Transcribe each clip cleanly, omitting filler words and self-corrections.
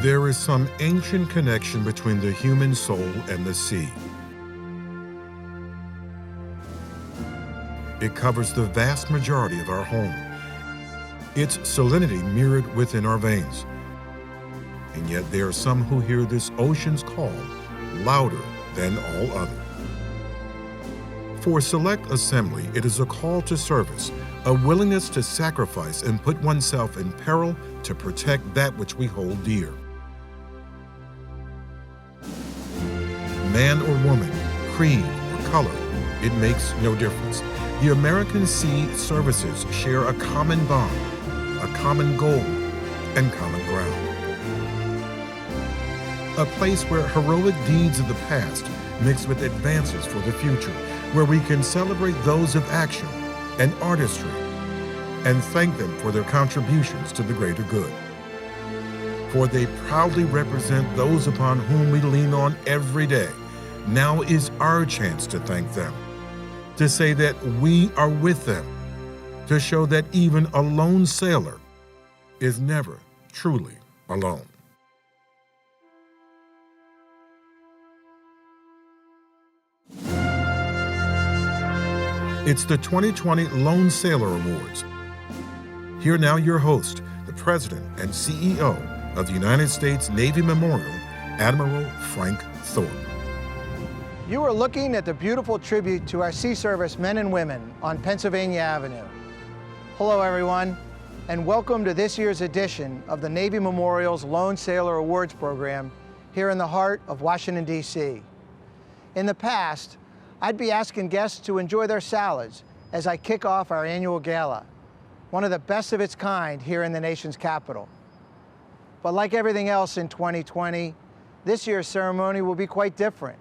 There is some ancient connection between the human soul and the sea. It covers the vast majority of our home, its salinity mirrored within our veins. And yet there are some who hear this ocean's call louder than all other. For Select Assembly, it is a call to service, a willingness to sacrifice and put oneself in peril to protect that which we hold dear. Man or woman, creed or color, it makes no difference. The American Sea Services share a common bond, a common goal, and common ground. A place where heroic deeds of the past mix with advances for the future, where we can celebrate those of action and artistry and thank them for their contributions to the greater good. For they proudly represent those upon whom we lean on every day. Now is our chance to thank them, to say that we are with them, to show that even a lone sailor is never truly alone. It's the 2020 Lone Sailor Awards. Here now your host, the President and CEO of the United States Navy Memorial, Admiral Frank Thorpe. You are looking at the beautiful tribute to our Sea Service men and women on Pennsylvania Avenue. Hello everyone, and welcome to this year's edition of the Navy Memorial's Lone Sailor Awards program here in the heart of Washington, D.C. In the past, I'd be asking guests to enjoy their salads as I kick off our annual gala, one of the best of its kind here in the nation's capital. But like everything else in 2020, this year's ceremony will be quite different.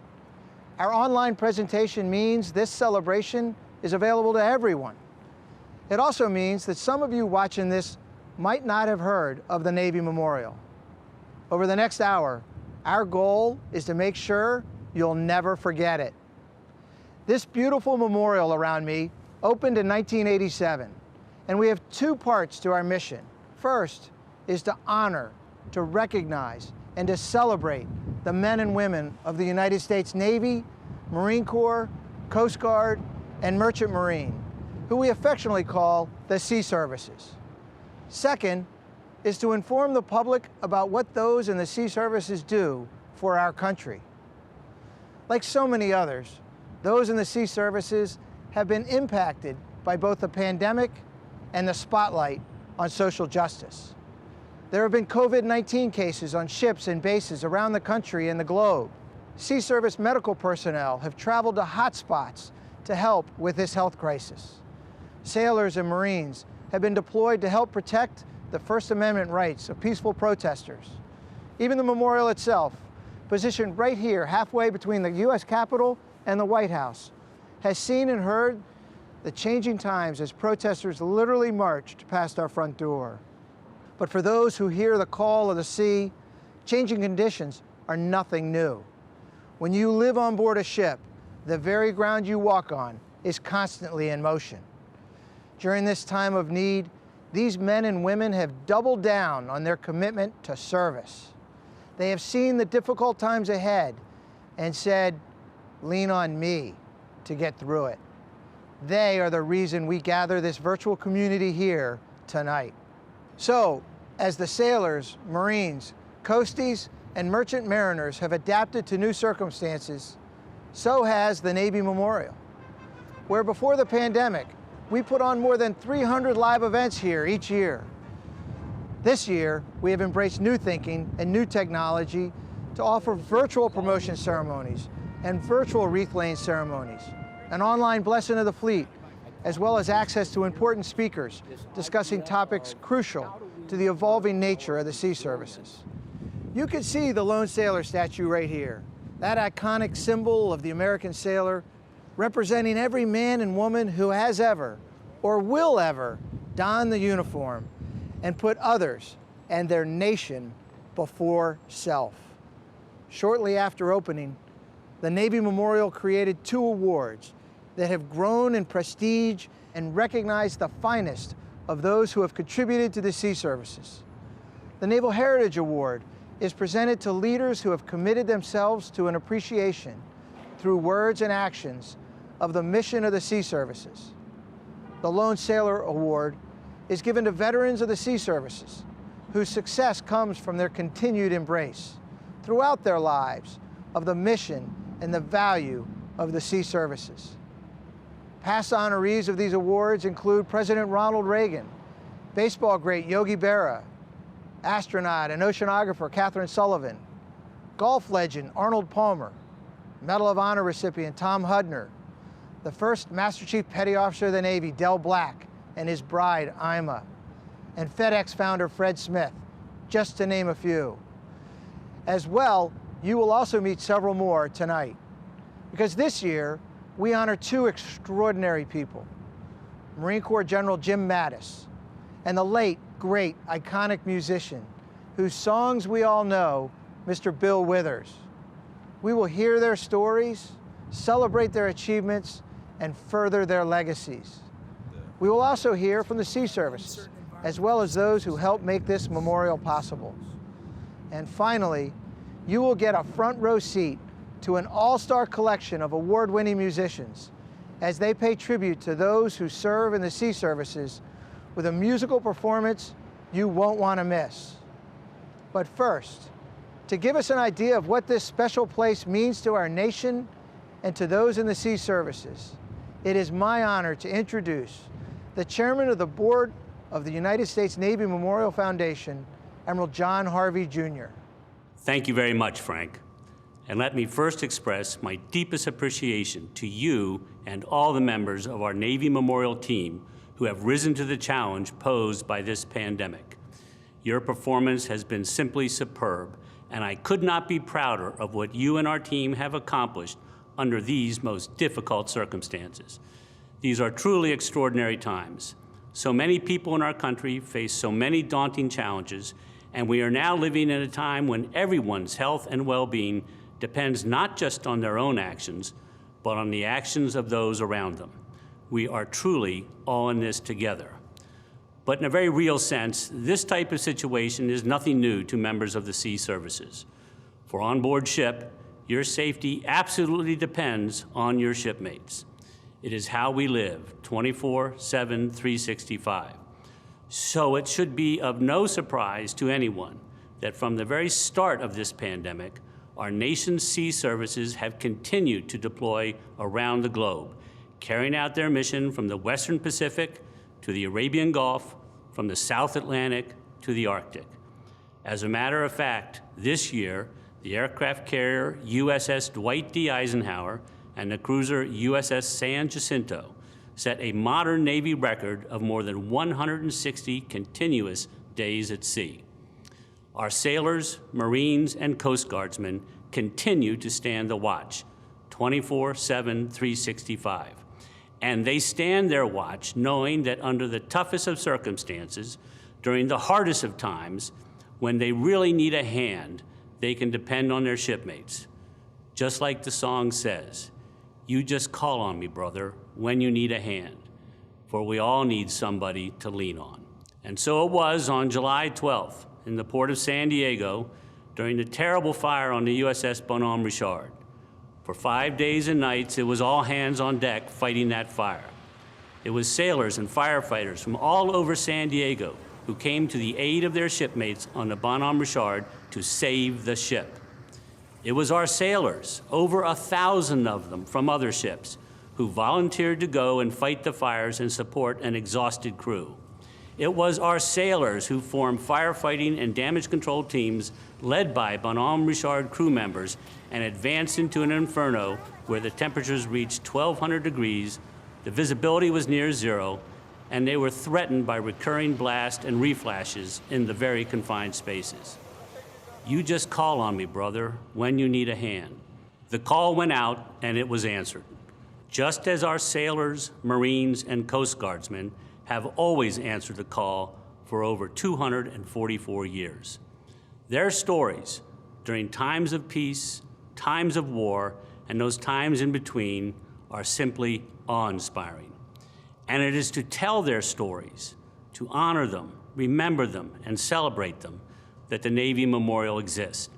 Our online presentation means this celebration is available to everyone. It also means that some of you watching this might not have heard of the Navy Memorial. Over the next hour, our goal is to make sure you'll never forget it. This beautiful memorial around me opened in 1987, and we have two parts to our mission. First is to honor, to recognize, and to celebrate the men and women of the United States Navy, Marine Corps, Coast Guard, and Merchant Marine, who we affectionately call the Sea Services. Second is to inform the public about what those in the Sea Services do for our country. Like so many others, those in the Sea Services have been impacted by both the pandemic and the spotlight on social justice. There have been COVID-19 cases on ships and bases around the country and the globe. Sea Service medical personnel have traveled to hotspots to help with this health crisis. Sailors and Marines have been deployed to help protect the First Amendment rights of peaceful protesters. Even the memorial itself, positioned right here halfway between the U.S. Capitol and the White House, has seen and heard the changing times as protesters literally marched past our front door. But for those who hear the call of the sea, changing conditions are nothing new. When you live on board a ship, the very ground you walk on is constantly in motion. During this time of need, these men and women have doubled down on their commitment to service. They have seen the difficult times ahead and said, "Lean on me to get through it." They are the reason we gather this virtual community here tonight. So, as the sailors, Marines, Coasties, and Merchant Mariners have adapted to new circumstances, so has the Navy Memorial, where before the pandemic, we put on more than 300 live events here each year. This year, we have embraced new thinking and new technology to offer virtual promotion ceremonies and virtual wreath laying ceremonies, an online blessing of the fleet, as well as access to important speakers discussing topics crucial to the evolving nature of the Sea Services. You can see the Lone Sailor statue right here, that iconic symbol of the American sailor, representing every man and woman who has ever, or will ever, don the uniform and put others and their nation before self. Shortly after opening, the Navy Memorial created two awards that have grown in prestige and recognize the finest of those who have contributed to the Sea Services. The Naval Heritage Award is presented to leaders who have committed themselves to an appreciation through words and actions of the mission of the sea services. The Lone Sailor Award is given to veterans of the sea services whose success comes from their continued embrace throughout their lives of the mission and the value of the sea services. Past honorees of these awards include President Ronald Reagan, baseball great Yogi Berra, astronaut and oceanographer Catherine Sullivan, golf legend Arnold Palmer, Medal of Honor recipient Tom Hudner, the first Master Chief Petty Officer of the Navy, Del Black, and his bride, Ima, and FedEx founder Fred Smith, just to name a few. As well, you will also meet several more tonight, because this year, we honor two extraordinary people, Marine Corps General Jim Mattis, and the late, great, iconic musician, whose songs we all know, Mr. Bill Withers. We will hear their stories, celebrate their achievements, and further their legacies. We will also hear from the sea services, as well as those who helped make this memorial possible. And finally, you will get a front row seat to an all-star collection of award-winning musicians as they pay tribute to those who serve in the sea services with a musical performance you won't want to miss. But first, to give us an idea of what this special place means to our nation and to those in the sea services, it is my honor to introduce the chairman of the board of the United States Navy Memorial Foundation, Admiral John Harvey, Jr. Thank you very much, Frank. And let me first express my deepest appreciation to you and all the members of our Navy Memorial team who have risen to the challenge posed by this pandemic. Your performance has been simply superb, and I could not be prouder of what you and our team have accomplished under these most difficult circumstances. These are truly extraordinary times. So many people in our country face so many daunting challenges, and we are now living in a time when everyone's health and well-being depends not just on their own actions, but on the actions of those around them. We are truly all in this together. But in a very real sense, this type of situation is nothing new to members of the sea services. For on board ship, your safety absolutely depends on your shipmates. It is how we live, 24/7, 365. So it should be of no surprise to anyone that from the very start of this pandemic, our nation's sea services have continued to deploy around the globe, carrying out their mission from the Western Pacific to the Arabian Gulf, from the South Atlantic to the Arctic. As a matter of fact, this year, the aircraft carrier USS Dwight D. Eisenhower and the cruiser USS San Jacinto set a modern Navy record of more than 160 continuous days at sea. Our sailors, Marines, and Coast Guardsmen continue to stand the watch, 24/7, 365. And they stand their watch knowing that under the toughest of circumstances, during the hardest of times, when they really need a hand, they can depend on their shipmates. Just like the song says, you just call on me, brother, when you need a hand, for we all need somebody to lean on. And so it was on July 12th in the port of San Diego during the terrible fire on the USS Bonhomme Richard. For 5 days and nights, it was all hands on deck fighting that fire. It was sailors and firefighters from all over San Diego who came to the aid of their shipmates on the Bonhomme Richard to save the ship. It was our sailors, over 1,000 of them from other ships, who volunteered to go and fight the fires and support an exhausted crew. It was our sailors who formed firefighting and damage control teams led by Bonhomme Richard crew members and advanced into an inferno where the temperatures reached 1,200 degrees, the visibility was near zero, and they were threatened by recurring blast and reflashes in the very confined spaces. You just call on me, brother, when you need a hand. The call went out and it was answered. Just as our sailors, Marines, and Coast Guardsmen have always answered the call for over 244 years. Their stories during times of peace, times of war, and those times in between are simply awe-inspiring. And it is to tell their stories, to honor them, remember them, and celebrate them, that the Navy Memorial exists.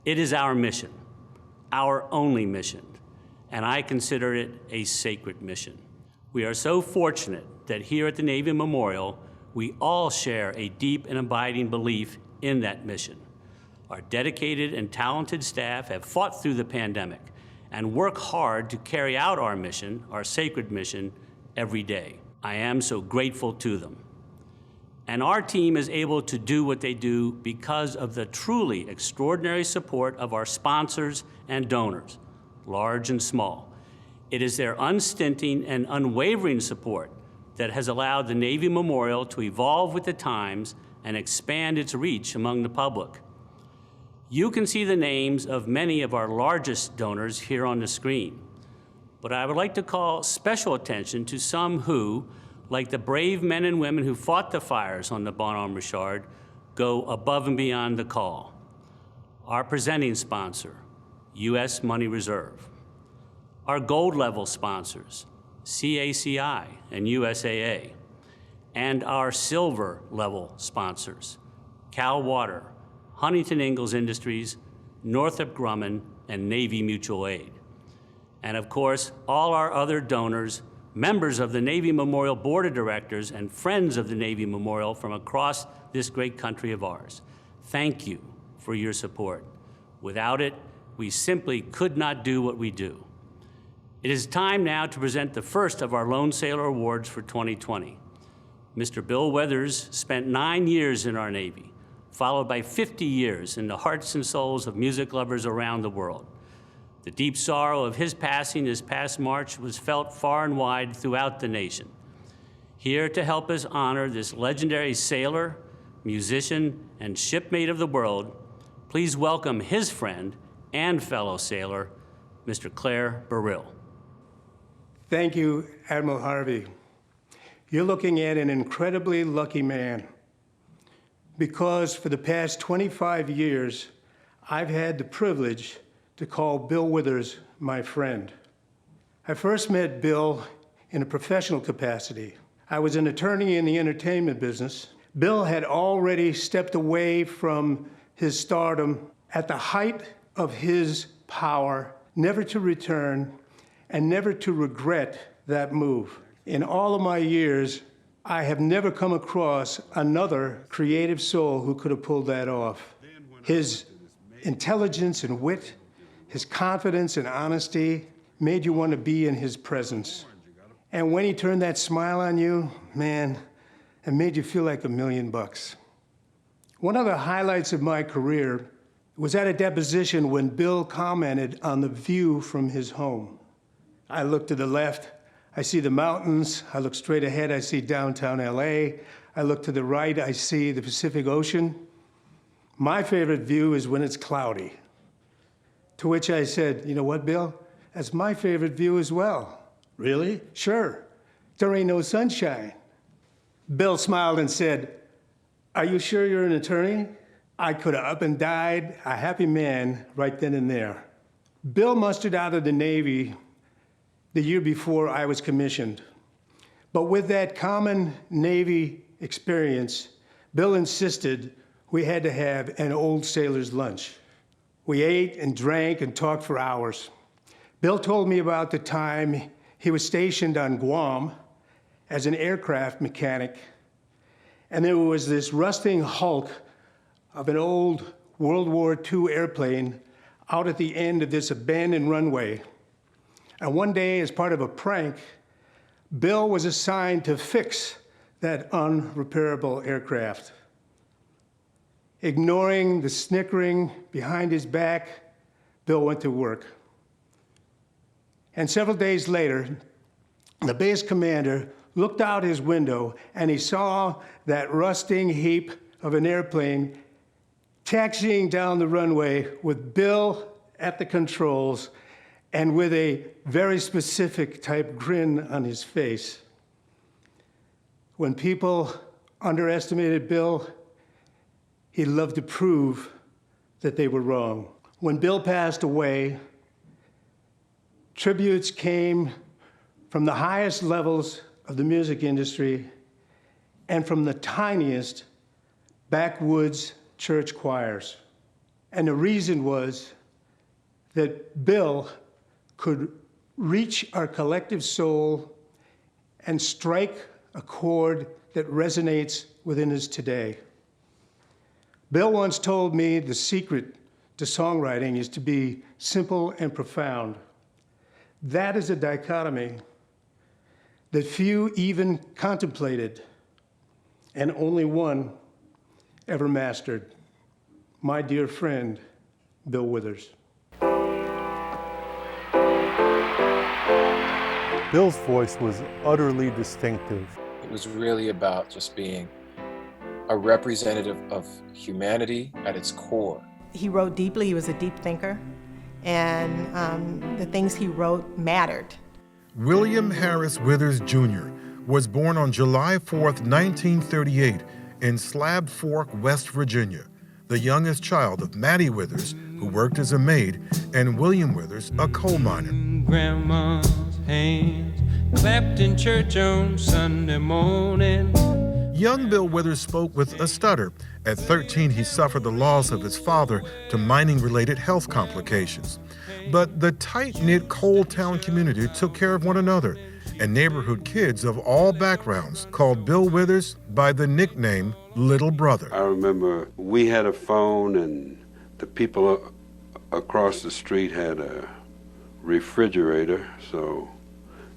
It is our mission, our only mission, and I consider it a sacred mission. We are so fortunate that here at the Navy Memorial, we all share a deep and abiding belief in that mission. Our dedicated and talented staff have fought through the pandemic and work hard to carry out our mission, our sacred mission, every day. I am so grateful to them. And our team is able to do what they do because of the truly extraordinary support of our sponsors and donors, large and small. It is their unstinting and unwavering support that has allowed the Navy Memorial to evolve with the times and expand its reach among the public. You can see the names of many of our largest donors here on the screen, but I would like to call special attention to some who, like the brave men and women who fought the fires on the Bonhomme Richard, go above and beyond the call. Our presenting sponsor, U.S. Money Reserve. Our gold level sponsors, CACI and USAA. And our silver level sponsors, Cal Water, Huntington Ingalls Industries, Northrop Grumman, and Navy Mutual Aid. And of course, all our other donors, members of the Navy Memorial Board of Directors and friends of the Navy Memorial from across this great country of ours. Thank you for your support. Without it, we simply could not do what we do. It is time now to present the first of our Lone Sailor Awards for 2020. Mr. Bill Weathers spent 9 years in our Navy, followed by 50 years in the hearts and souls of music lovers around the world. The deep sorrow of his passing this past March was felt far and wide throughout the nation. Here to help us honor this legendary sailor, musician, and shipmate of the world, please welcome his friend and fellow sailor, Mr. Claire Burrill. Thank you, Admiral Harvey. You're looking at an incredibly lucky man, because for the past 25 years, I've had the privilege to call Bill Withers my friend. I first met Bill in a professional capacity. I was an attorney in the entertainment business. Bill had already stepped away from his stardom at the height of his power, never to return and never to regret that move. In all of my years, I have never come across another creative soul who could have pulled that off. His intelligence and wit, his confidence and honesty made you want to be in his presence. And when he turned that smile on you, man, it made you feel like $1 million. One of the highlights of my career was at a deposition when Bill commented on the view from his home. I look to the left, I see the mountains. I look straight ahead, I see downtown LA. I look to the right, I see the Pacific Ocean. My favorite view is when it's cloudy. To which I said, you know what, Bill? That's my favorite view as well. Really? Sure. There ain't no sunshine. Bill smiled and said, are you sure you're an attorney? I could have up and died a happy man right then and there. Bill mustered out of the Navy the year before I was commissioned. But with that common Navy experience, Bill insisted we had to have an old sailor's lunch. We ate and drank and talked for hours. Bill told me about the time he was stationed on Guam as an aircraft mechanic, and there was this rusting hulk of an old World War II airplane out at the end of this abandoned runway. And one day, as part of a prank, Bill was assigned to fix that unrepairable aircraft. Ignoring the snickering behind his back, Bill went to work. And several days later, the base commander looked out his window and he saw that rusting heap of an airplane taxiing down the runway with Bill at the controls and with a very specific type grin on his face. When people underestimated Bill, he loved to prove that they were wrong. When Bill passed away, tributes came from the highest levels of the music industry and from the tiniest backwoods church choirs. And the reason was that Bill could reach our collective soul and strike a chord that resonates within us today. Bill once told me the secret to songwriting is to be simple and profound. That is a dichotomy that few even contemplated, and only one ever mastered. My dear friend, Bill Withers. Bill's voice was utterly distinctive. It was really about just being a representative of humanity at its core. He wrote deeply, he was a deep thinker, and the things he wrote mattered. William Harris Withers Jr. was born on July 4th, 1938 in Slab Fork, West Virginia, the youngest child of Mattie Withers, who worked as a maid, and William Withers, a coal miner. Grandma's hands clapped in church on Sunday morning. Young Bill Withers spoke with a stutter. At 13, he suffered the loss of his father to mining-related health complications. But the tight-knit coal town community took care of one another, and neighborhood kids of all backgrounds called Bill Withers by the nickname Little Brother. I remember we had a phone, and the people across the street had a refrigerator, so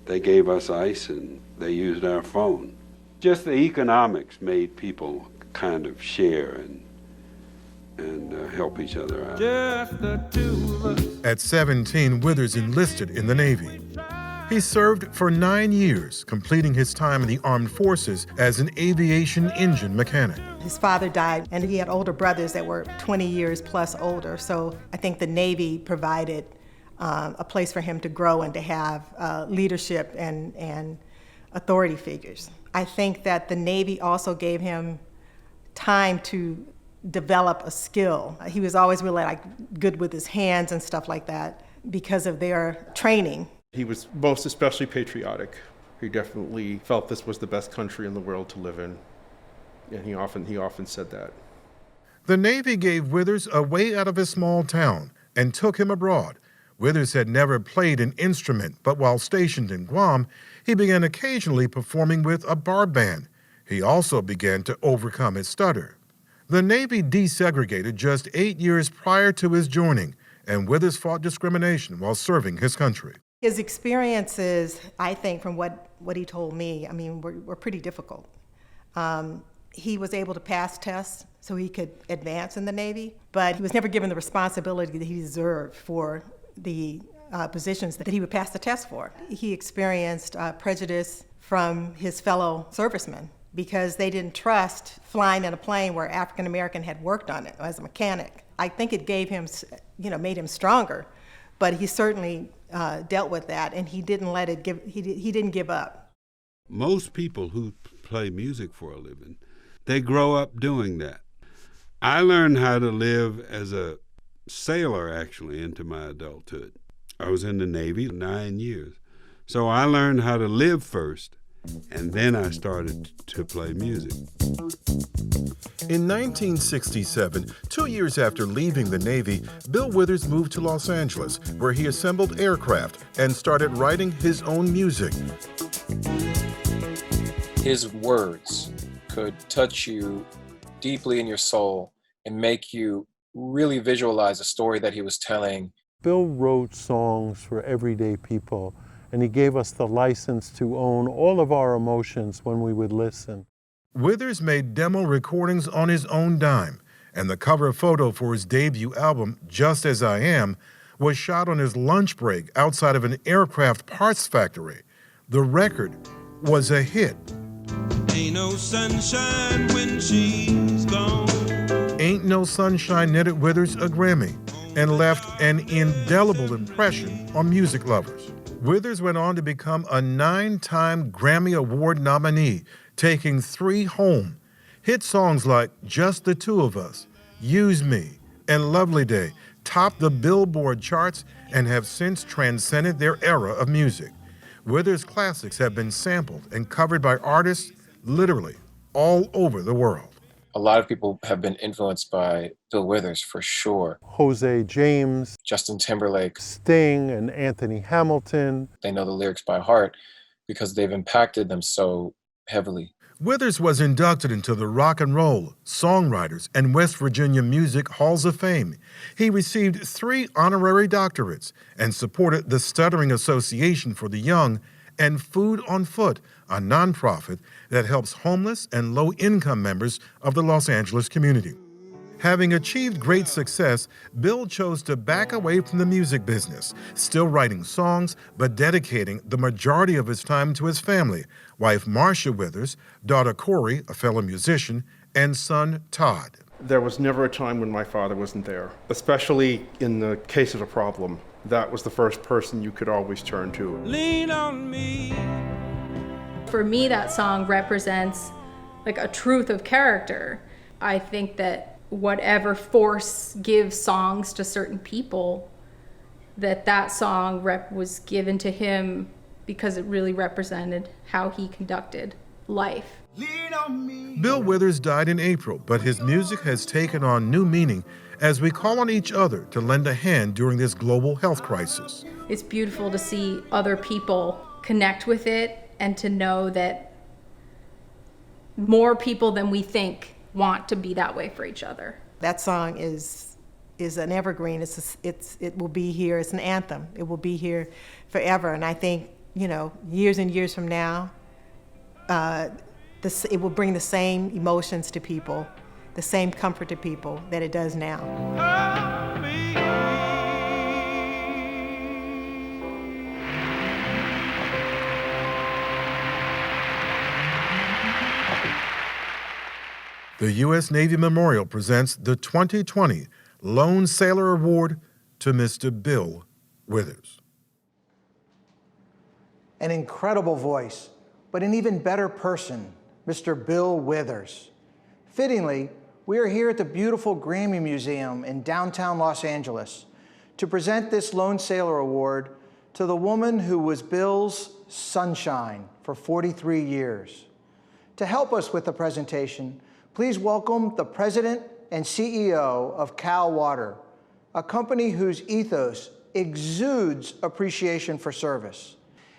they gave us ice and they used our phone. Just the economics made people kind of share and help each other out. Just the two of us. At 17, Withers enlisted in the Navy. He served for 9 years, completing his time in the armed forces as an aviation engine mechanic. His father died, and he had older brothers that were 20 years plus older, so I think the Navy provided a place for him to grow and to have leadership and authority figures. I think that the Navy also gave him time to develop a skill. He was always really good with his hands and stuff like that because of their training. He was most especially patriotic. He definitely felt this was the best country in the world to live in, and he often said that. The Navy gave Withers a way out of his small town and took him abroad. Withers had never played an instrument, but while stationed in Guam, he began occasionally performing with a bar band. He also began to overcome his stutter. The Navy desegregated just 8 years prior to his joining, and Withers fought discrimination while serving his country. His experiences, I think, from what he told me, were pretty difficult. He was able to pass tests so he could advance in the Navy, but he was never given the responsibility that he deserved for the positions that he would pass the test for. He experienced prejudice from his fellow servicemen because they didn't trust flying in a plane where African American had worked on it as a mechanic. I think it gave him, made him stronger, but he certainly dealt with that, and he didn't let it he didn't give up. Most people who play music for a living, they grow up doing that. I learned how to live as a sailor, actually, into my adulthood. I was in the Navy 9 years. So I learned how to live first, and then I started to play music. In 1967, 2 years after leaving the Navy, Bill Withers moved to Los Angeles, where he assembled aircraft and started writing his own music. His words could touch you deeply in your soul and make you really visualize the story that he was telling. Bill wrote songs for everyday people, and he gave us the license to own all of our emotions when we would listen. Withers made demo recordings on his own dime, and the cover photo for his debut album, Just As I Am, was shot on his lunch break outside of an aircraft parts factory. The record was a hit. Ain't no sunshine when she's gone. Ain't No Sunshine netted Withers a Grammy and left an indelible impression on music lovers. Withers went on to become a 9-time Grammy Award nominee, taking 3 home. Hit songs like Just the Two of Us, Use Me, and Lovely Day topped the Billboard charts and have since transcended their era of music. Withers' classics have been sampled and covered by artists literally all over the world. A lot of people have been influenced by Bill Withers for sure. Jose James, Justin Timberlake. Sting, and Anthony Hamilton. They know the lyrics by heart because they've impacted them so heavily. Withers was inducted into the Rock and Roll, Songwriters, and West Virginia Music Halls of Fame. He received 3 honorary doctorates and supported the Stuttering Association for the Young and Food on Foot, a nonprofit that helps homeless and low-income members of the Los Angeles community. Having achieved great success, Bill chose to back away from the music business, still writing songs, but dedicating the majority of his time to his family, wife Marcia Withers, daughter Corey, a fellow musician, and son Todd. There was never a time when my father wasn't there, especially in the case of a problem. That was the first person you could always turn to. Lean on me. For me, that song represents like a truth of character. I think that whatever force gives songs to certain people, that song was given to him because it really represented how he conducted life. Bill Withers died in April, but his music has taken on new meaning as we call on each other to lend a hand during this global health crisis. It's beautiful to see other people connect with it and to know that more people than we think want to be that way for each other. That song is an evergreen. It will be here. It's an anthem. It will be here forever. And I think, years and years from now, it will bring the same emotions to people, the same comfort to people that it does now. The U.S. Navy Memorial presents the 2020 Lone Sailor Award to Mr. Bill Withers. An incredible voice, but an even better person, Mr. Bill Withers. Fittingly, we are here at the beautiful Grammy Museum in downtown Los Angeles to present this Lone Sailor Award to the woman who was Bill's sunshine for 43 years. To help us with the presentation, please welcome the President and CEO of Cal Water, a company whose ethos exudes appreciation for service.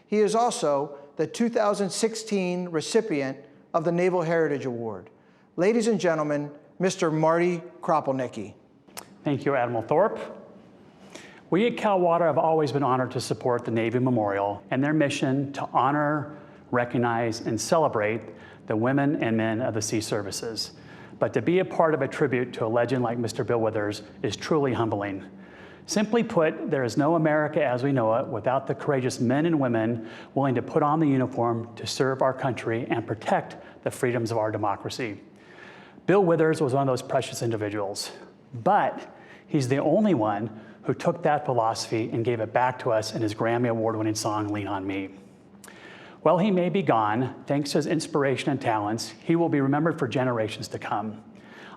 He is also the 2016 recipient of the Naval Heritage Award. Ladies and gentlemen, Mr. Marty Kropelnicki. Thank you, Admiral Thorpe. We at Cal Water have always been honored to support the Navy Memorial and their mission to honor, recognize, and celebrate the women and men of the sea services. But to be a part of a tribute to a legend like Mr. Bill Withers is truly humbling. Simply put, there is no America as we know it without the courageous men and women willing to put on the uniform to serve our country and protect the freedoms of our democracy. Bill Withers was one of those precious individuals, but he's the only one who took that philosophy and gave it back to us in his Grammy Award-winning song, Lean on Me. While he may be gone, thanks to his inspiration and talents, he will be remembered for generations to come.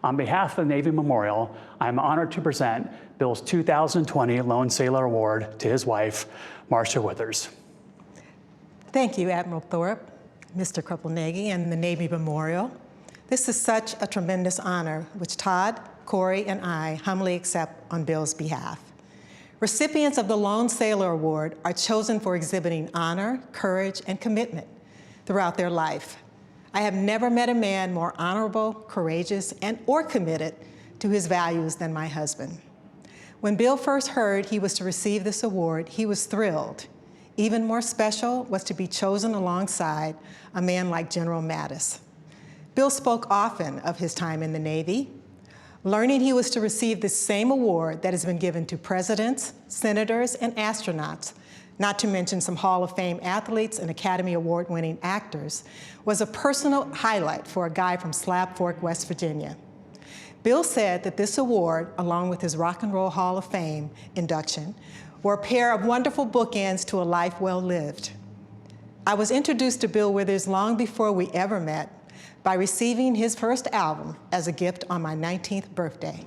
On behalf of the Navy Memorial, I'm honored to present Bill's 2020 Lone Sailor Award to his wife, Marcia Withers. Thank you, Admiral Thorpe, Mr. Kropelnicki, and the Navy Memorial. This is such a tremendous honor, which Todd, Corey, and I humbly accept on Bill's behalf. Recipients of the Lone Sailor Award are chosen for exhibiting honor, courage, and commitment throughout their life. I have never met a man more honorable, courageous, or committed to his values than my husband. When Bill first heard he was to receive this award, he was thrilled. Even more special was to be chosen alongside a man like General Mattis. Bill spoke often of his time in the Navy. Learning he was to receive the same award that has been given to presidents, senators, and astronauts, not to mention some Hall of Fame athletes and Academy Award-winning actors, was a personal highlight for a guy from Slab Fork, West Virginia. Bill said that this award, along with his Rock and Roll Hall of Fame induction, were a pair of wonderful bookends to a life well lived. I was introduced to Bill Withers long before we ever met by receiving his first album as a gift on my 19th birthday.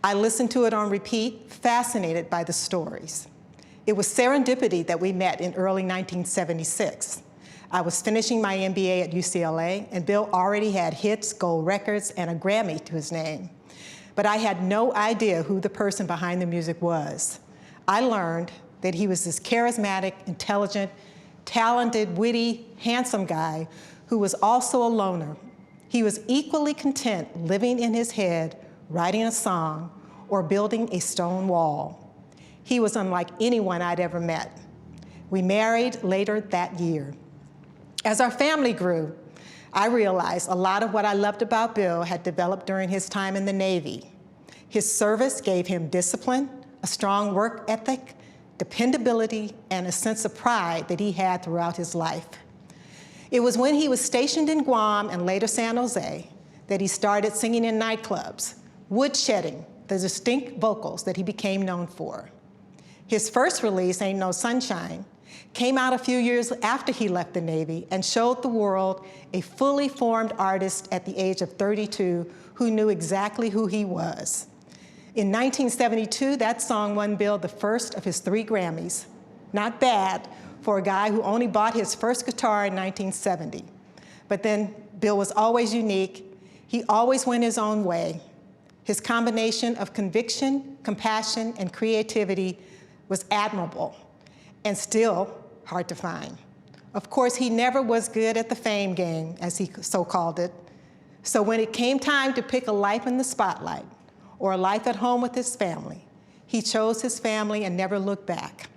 I listened to it on repeat, fascinated by the stories. It was serendipity that we met in early 1976. I was finishing my MBA at UCLA, and Bill already had hits, gold records, and a Grammy to his name. But I had no idea who the person behind the music was. I learned that he was this charismatic, intelligent, talented, witty, handsome guy who was also a loner. He was equally content living in his head, writing a song, or building a stone wall. He was unlike anyone I'd ever met. We married later that year. As our family grew, I realized a lot of what I loved about Bill had developed during his time in the Navy. His service gave him discipline, a strong work ethic, dependability, and a sense of pride that he had throughout his life. It was when he was stationed in Guam and later San Jose that he started singing in nightclubs, woodshedding the distinct vocals that he became known for. His first release, Ain't No Sunshine, came out a few years after he left the Navy and showed the world a fully formed artist at the age of 32 who knew exactly who he was. In 1972, that song won Bill the first of his 3 Grammys. Not bad for a guy who only bought his first guitar in 1970. But then Bill was always unique. He always went his own way. His combination of conviction, compassion, and creativity was admirable and still hard to find. Of course, he never was good at the fame game, as he so called it. So when it came time to pick a life in the spotlight or a life at home with his family, he chose his family and never looked back.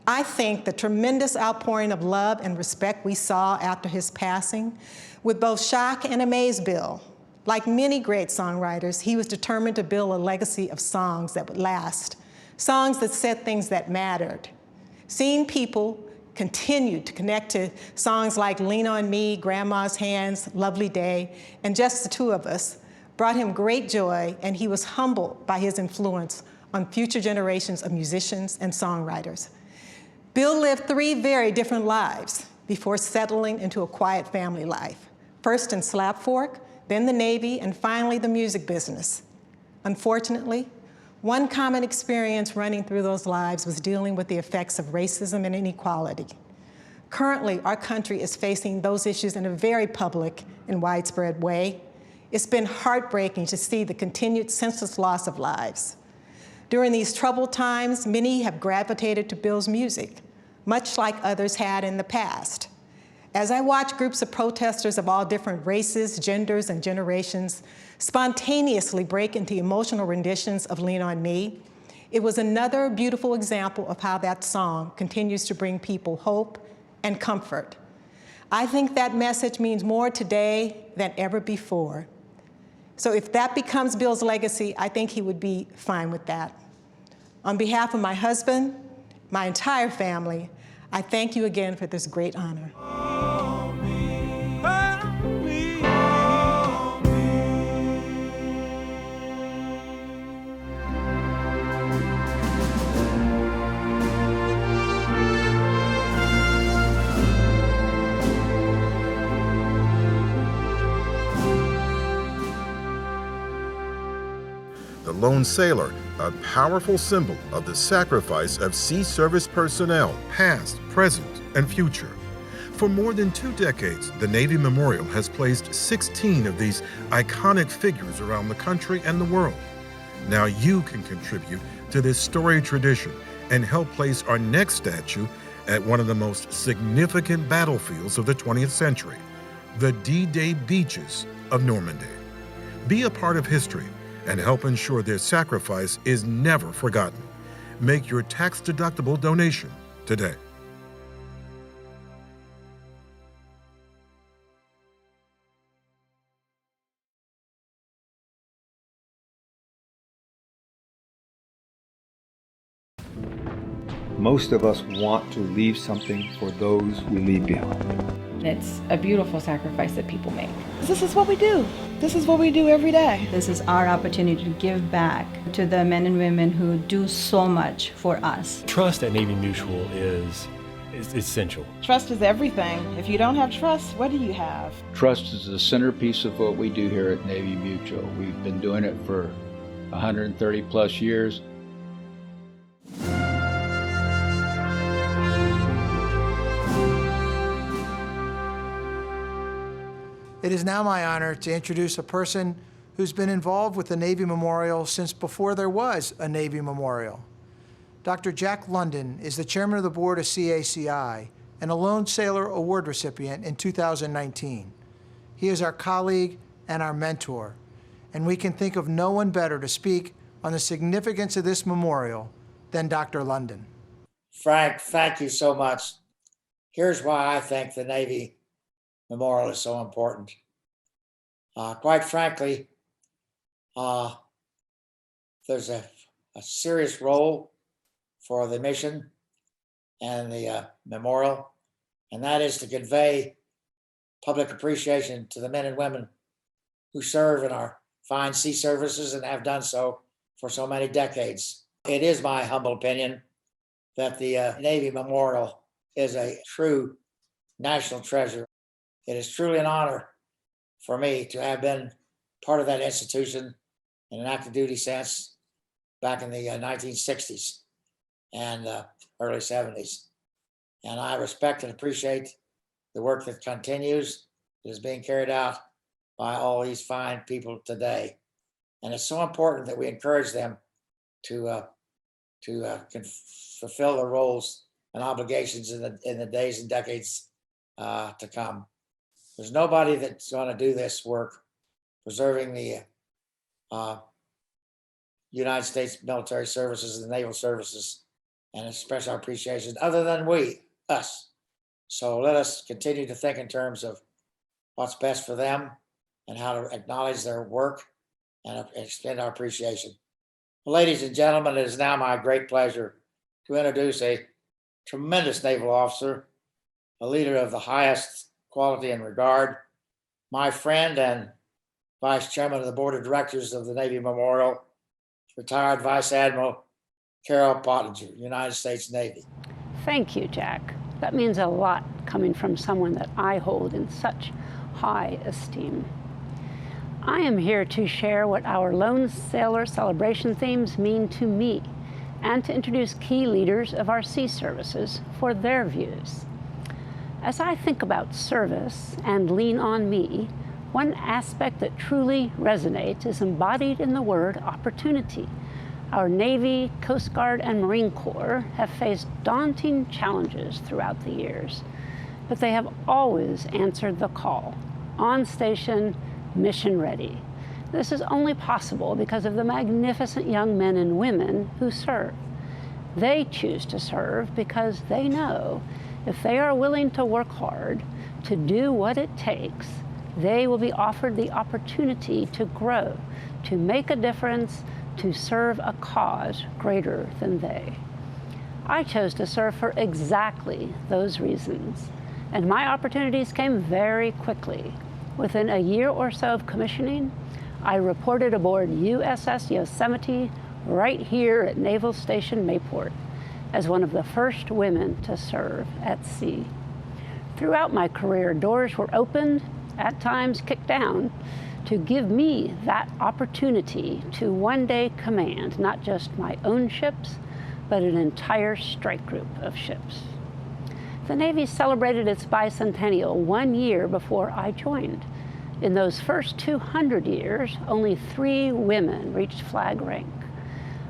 I think the tremendous outpouring of love and respect we saw after his passing would both shock and amaze Bill. Like many great songwriters, he was determined to build a legacy of songs that would last, songs that said things that mattered. Seeing people continue to connect to songs like Lean on Me, Grandma's Hands, Lovely Day, and Just the Two of Us brought him great joy, and he was humbled by his influence on future generations of musicians and songwriters. Bill lived 3 very different lives before settling into a quiet family life. First in Slap Fork, then the Navy, and finally the music business. Unfortunately, one common experience running through those lives was dealing with the effects of racism and inequality. Currently, our country is facing those issues in a very public and widespread way. It's been heartbreaking to see the continued senseless loss of lives. During these troubled times, many have gravitated to Bill's music, much like others had in the past. As I watch groups of protesters of all different races, genders, and generations spontaneously break into emotional renditions of Lean on Me, it was another beautiful example of how that song continues to bring people hope and comfort. I think that message means more today than ever before. So if that becomes Bill's legacy, I think he would be fine with that. On behalf of my husband, my entire family, I thank you again for this great honor. The Lone Sailor, a powerful symbol of the sacrifice of sea service personnel, past, present, and future. For more than 2 decades, the Navy Memorial has placed 16 of these iconic figures around the country and the world. Now you can contribute to this storied tradition and help place our next statue at one of the most significant battlefields of the 20th century, the D-Day beaches of Normandy. Be a part of history and help ensure their sacrifice is never forgotten. Make your tax-deductible donation today. Most of us want to leave something for those we leave behind. It's a beautiful sacrifice that people make. This is what we do. This is what we do every day. This is our opportunity to give back to the men and women who do so much for us. Trust at Navy Mutual is essential. Trust is everything. If you don't have trust, what do you have? Trust is the centerpiece of what we do here at Navy Mutual. We've been doing it for 130 plus years. It is now my honor to introduce a person who's been involved with the Navy Memorial since before there was a Navy Memorial. Dr. Jack London is the chairman of the board of CACI and a Lone Sailor Award recipient in 2019. He is our colleague and our mentor, and we can think of no one better to speak on the significance of this memorial than Dr. London. Frank, thank you so much. Here's why I think the Navy Memorial is so important. Quite frankly, there's a serious role for the mission and the memorial, and that is to convey public appreciation to the men and women who serve in our fine sea services and have done so for so many decades. It is my humble opinion that the Navy Memorial is a true national treasure. It is truly an honor for me to have been part of that institution in an active duty sense back in the 1960s and early 70s. And I respect and appreciate the work that continues, that is being carried out by all these fine people today. And it's so important that we encourage them to fulfill their roles and obligations in the days and decades to come. There's nobody that's going to do this work, preserving the United States military services and the naval services, and express our appreciation other than us. So let us continue to think in terms of what's best for them and how to acknowledge their work and extend our appreciation. Well, ladies and gentlemen, it is now my great pleasure to introduce a tremendous naval officer, a leader of the highest quality and regard, my friend and Vice Chairman of the Board of Directors of the Navy Memorial, retired Vice Admiral Carol Pottinger, United States Navy. Thank you, Jack. That means a lot coming from someone that I hold in such high esteem. I am here to share what our Lone Sailor celebration themes mean to me and to introduce key leaders of our sea services for their views. As I think about service and lean on me, one aspect that truly resonates is embodied in the word opportunity. Our Navy, Coast Guard, and Marine Corps have faced daunting challenges throughout the years, but they have always answered the call, on station, mission ready. This is only possible because of the magnificent young men and women who serve. They choose to serve because they know if they are willing to work hard, to do what it takes, they will be offered the opportunity to grow, to make a difference, to serve a cause greater than they. I chose to serve for exactly those reasons, and my opportunities came very quickly. Within a year or so of commissioning, I reported aboard USS Yosemite right here at Naval Station Mayport as one of the first women to serve at sea. Throughout my career, doors were opened, at times kicked down, to give me that opportunity to one day command not just my own ships, but an entire strike group of ships. The Navy celebrated its bicentennial 1 year before I joined. In those first 200 years, only 3 women reached flag rank.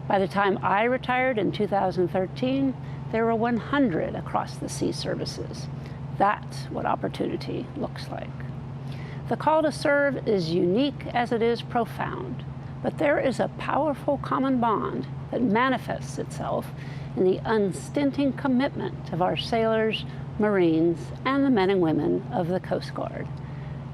By the time I retired in 2013, there were 100 across the sea services. That's what opportunity looks like. The call to serve is unique as it is profound, but there is a powerful common bond that manifests itself in the unstinting commitment of our sailors, Marines, and the men and women of the Coast Guard.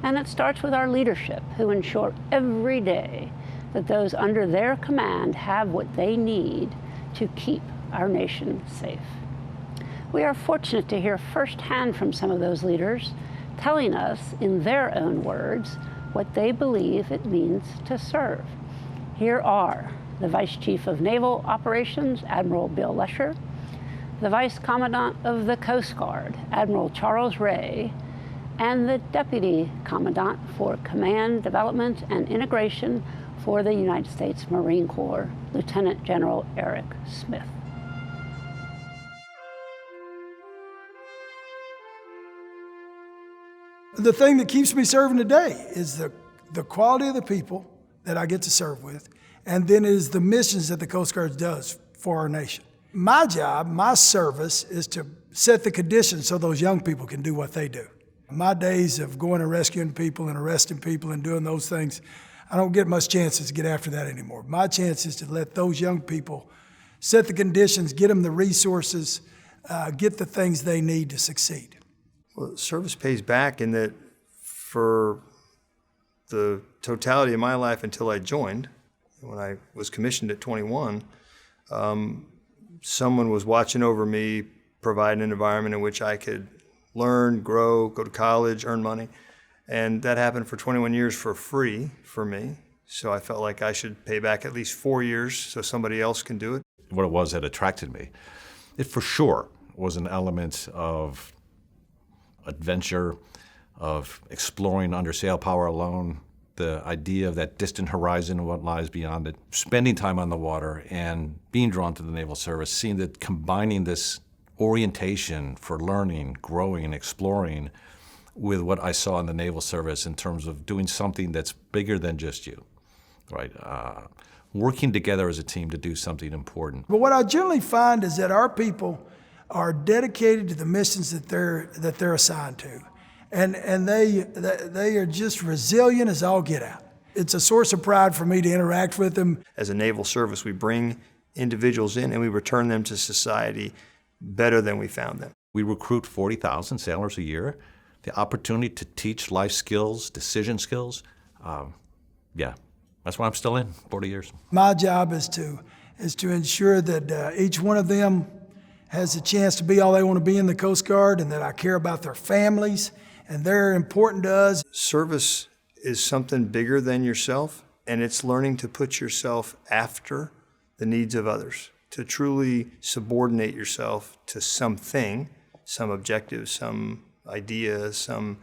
And it starts with our leadership, who ensure every day that those under their command have what they need to keep our nation safe. We are fortunate to hear firsthand from some of those leaders, telling us in their own words what they believe it means to serve. Here are the Vice Chief of Naval Operations, Admiral Bill Lesher, the Vice Commandant of the Coast Guard, Admiral Charles Ray, and the Deputy Commandant for Command, Development, and Integration for the United States Marine Corps, Lieutenant General Eric Smith. The thing that keeps me serving today is the quality of the people that I get to serve with, and then it is the missions that the Coast Guard does for our nation. My job, my service, is to set the conditions so those young people can do what they do. My days of going and rescuing people and arresting people and doing those things, I don't get much chances to get after that anymore. My chance is to let those young people set the conditions, get them the resources, get the things they need to succeed. Well, service pays back in that for the totality of my life until I joined, when I was commissioned at 21, someone was watching over me, providing an environment in which I could learn, grow, go to college, earn money. And that happened for 21 years for free for me. So I felt like I should pay back at least 4 years so somebody else can do it. What it was that attracted me, it for sure was an element of adventure, of exploring under sail power alone, the idea of that distant horizon and what lies beyond it, spending time on the water and being drawn to the Naval Service, seeing that combining this orientation for learning, growing, and exploring with what I saw in the Naval Service in terms of doing something that's bigger than just you, right? Working together as a team to do something important. But what I generally find is that our people are dedicated to the missions that they're assigned to. And they are just resilient as all get out. It's a source of pride for me to interact with them. As a naval service, we bring individuals in and we return them to society better than we found them. We recruit 40,000 sailors a year. The opportunity to teach life skills, decision skills, yeah, that's why I'm still in 40 years. My job is to ensure that each one of them has a chance to be all they want to be in the Coast Guard, and that I care about their families, and they're important to us. Service is something bigger than yourself, and it's learning to put yourself after the needs of others, to truly subordinate yourself to something, some objective, some idea, some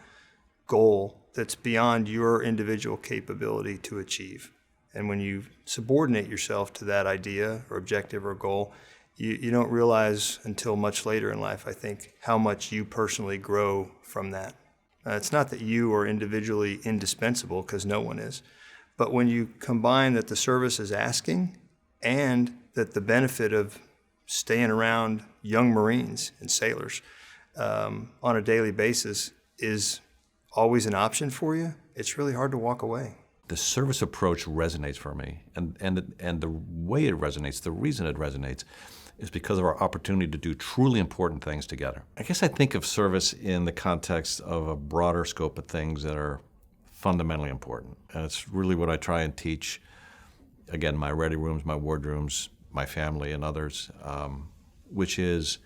goal that's beyond your individual capability to achieve. And when you subordinate yourself to that idea or objective or goal, you don't realize until much later in life, I think, how much you personally grow from that. It's not that you are individually indispensable, because no one is, but when you combine that the service is asking and that the benefit of staying around young Marines and sailors on a daily basis is always an option for you, it's really hard to walk away. The service approach resonates for me, and the way it resonates, the reason it resonates, is because of our opportunity to do truly important things together. I guess I think of service in the context of a broader scope of things that are fundamentally important. And it's really what I try and teach, again, my ready rooms, my wardrooms, my family and others, which is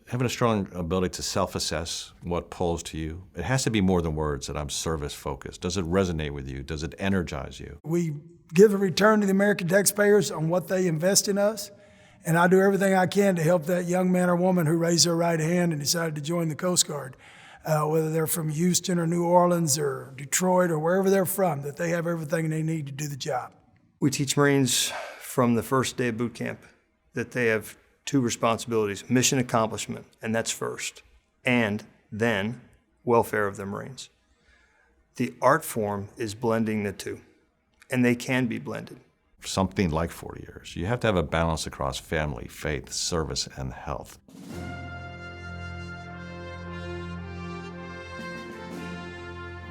having a strong ability to self-assess what pulls to you. It has to be more than words that I'm service-focused. Does it resonate with you? Does it energize you? We give a return to the American taxpayers on what they invest in us. And I do everything I can to help that young man or woman who raised their right hand and decided to join the Coast Guard, whether they're from Houston or New Orleans or Detroit or wherever they're from, that they have everything they need to do the job. We teach Marines from the first day of boot camp that they have two responsibilities: mission accomplishment, and that's first, and then welfare of the Marines. The art form is blending the two, and they can be blended. Something like 40 years. You have to have a balance across family, faith, service, and health.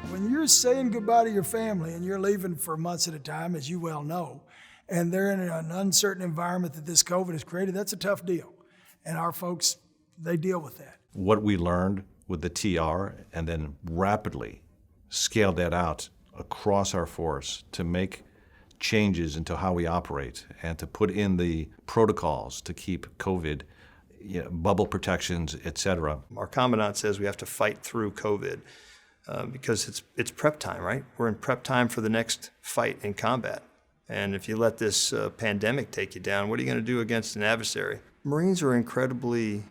When you're saying goodbye to your family and you're leaving for months at a time, as you well know, and they're in an uncertain environment that this COVID has created, that's a tough deal. And our folks, they deal with that. What we learned with the TR and then rapidly scaled that out across our force to make changes into how we operate and to put in the protocols to keep COVID, bubble protections, et cetera. Our commandant says we have to fight through COVID because it's prep time, right? We're in prep time for the next fight in combat. And if you let this pandemic take you down, what are you going to do against an adversary? Marines are incredibly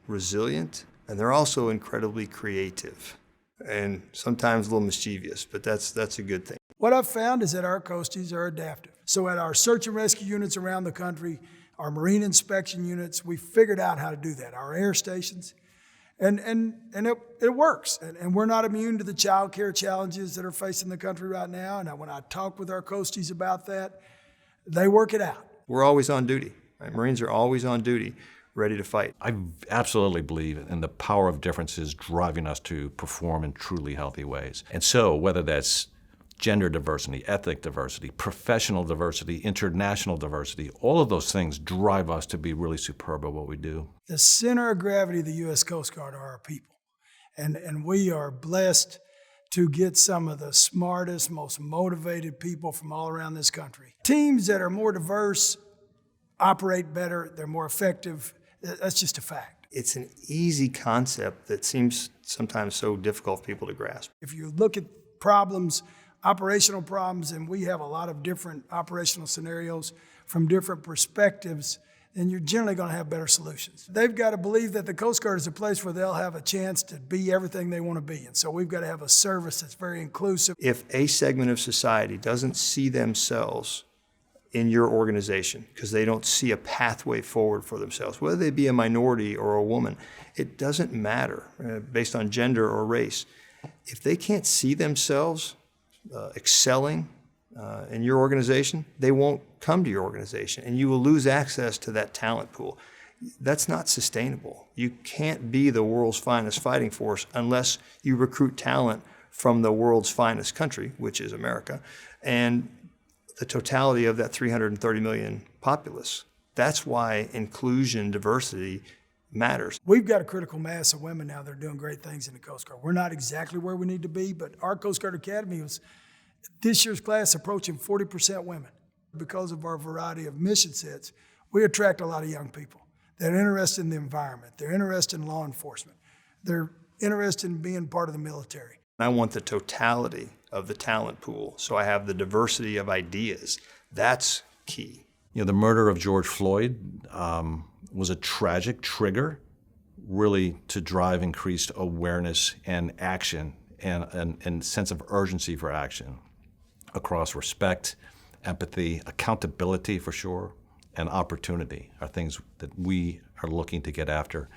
resilient, and they're also incredibly creative, and sometimes a little mischievous, but that's a good thing. What I've found is that our coasties are adaptive. So at our search and rescue units around the country, our marine inspection units, we figured out how to do that. Our air stations, And it works. And we're not immune to the child care challenges that are facing the country right now. And when I talk with our coasties about that, they work it out. We're always on duty. Right? Marines are always on duty, ready to fight. I absolutely believe in the power of differences driving us to perform in truly healthy ways. And so whether that's gender diversity, ethnic diversity, professional diversity, international diversity, all of those things drive us to be really superb at what we do. The center of gravity of the U.S. Coast Guard are our people. And we are blessed to get some of the smartest, most motivated people from all around this country. Teams that are more diverse operate better, they're more effective. That's just a fact. It's an easy concept that seems sometimes so difficult for people to grasp. If you look at problems, operational problems, and we have a lot of different operational scenarios from different perspectives, then you're generally going to have better solutions. They've got to believe that the Coast Guard is a place where they'll have a chance to be everything they want to be. And so we've got to have a service that's very inclusive. If a segment of society doesn't see themselves in your organization because they don't see a pathway forward for themselves, whether they be a minority or a woman, it doesn't matter based on gender or race. If they can't see themselves excelling in your organization, they won't come to your organization, and you will lose access to that talent pool. That's not sustainable. You can't be the world's finest fighting force unless you recruit talent from the world's finest country, which is America, and the totality of that 330 million populace. That's why inclusion, diversity matters. We've got a critical mass of women now that are doing great things in the Coast Guard. We're not exactly where we need to be, but our Coast Guard Academy was this year's class approaching 40% women. Because of our variety of mission sets, we attract a lot of young people. They're interested in the environment. They're interested in law enforcement. They're interested in being part of the military. I want the totality of the talent pool, so I have the diversity of ideas. That's key. You know, the murder of George Floyd was a tragic trigger, really, to drive increased awareness and action and sense of urgency for action across respect, empathy, accountability for sure, and opportunity are things that we are looking to get after,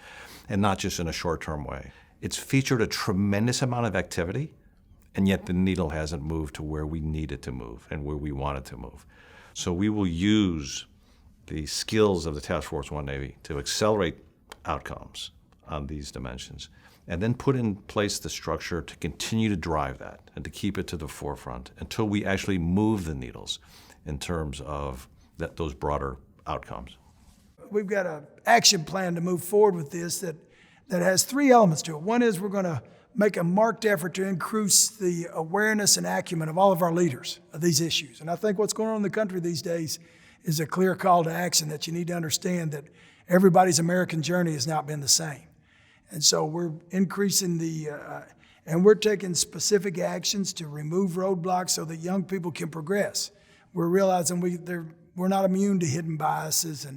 and not just in a short-term way. It's featured a tremendous amount of activity, and yet the needle hasn't moved to where we need it to move and where we want it to move. So we will use the skills of the Task Force One Navy to accelerate outcomes on these dimensions, and then put in place the structure to continue to drive that and to keep it to the forefront until we actually move the needles in terms of those broader outcomes. We've got an action plan to move forward with this that has three elements to it. One is we're going to make a marked effort to increase the awareness and acumen of all of our leaders of these issues. And I think what's going on in the country these days is a clear call to action that you need to understand that everybody's American journey has not been the same. And so we're increasing and we're taking specific actions to remove roadblocks so that young people can progress. We're realizing we're not immune to hidden biases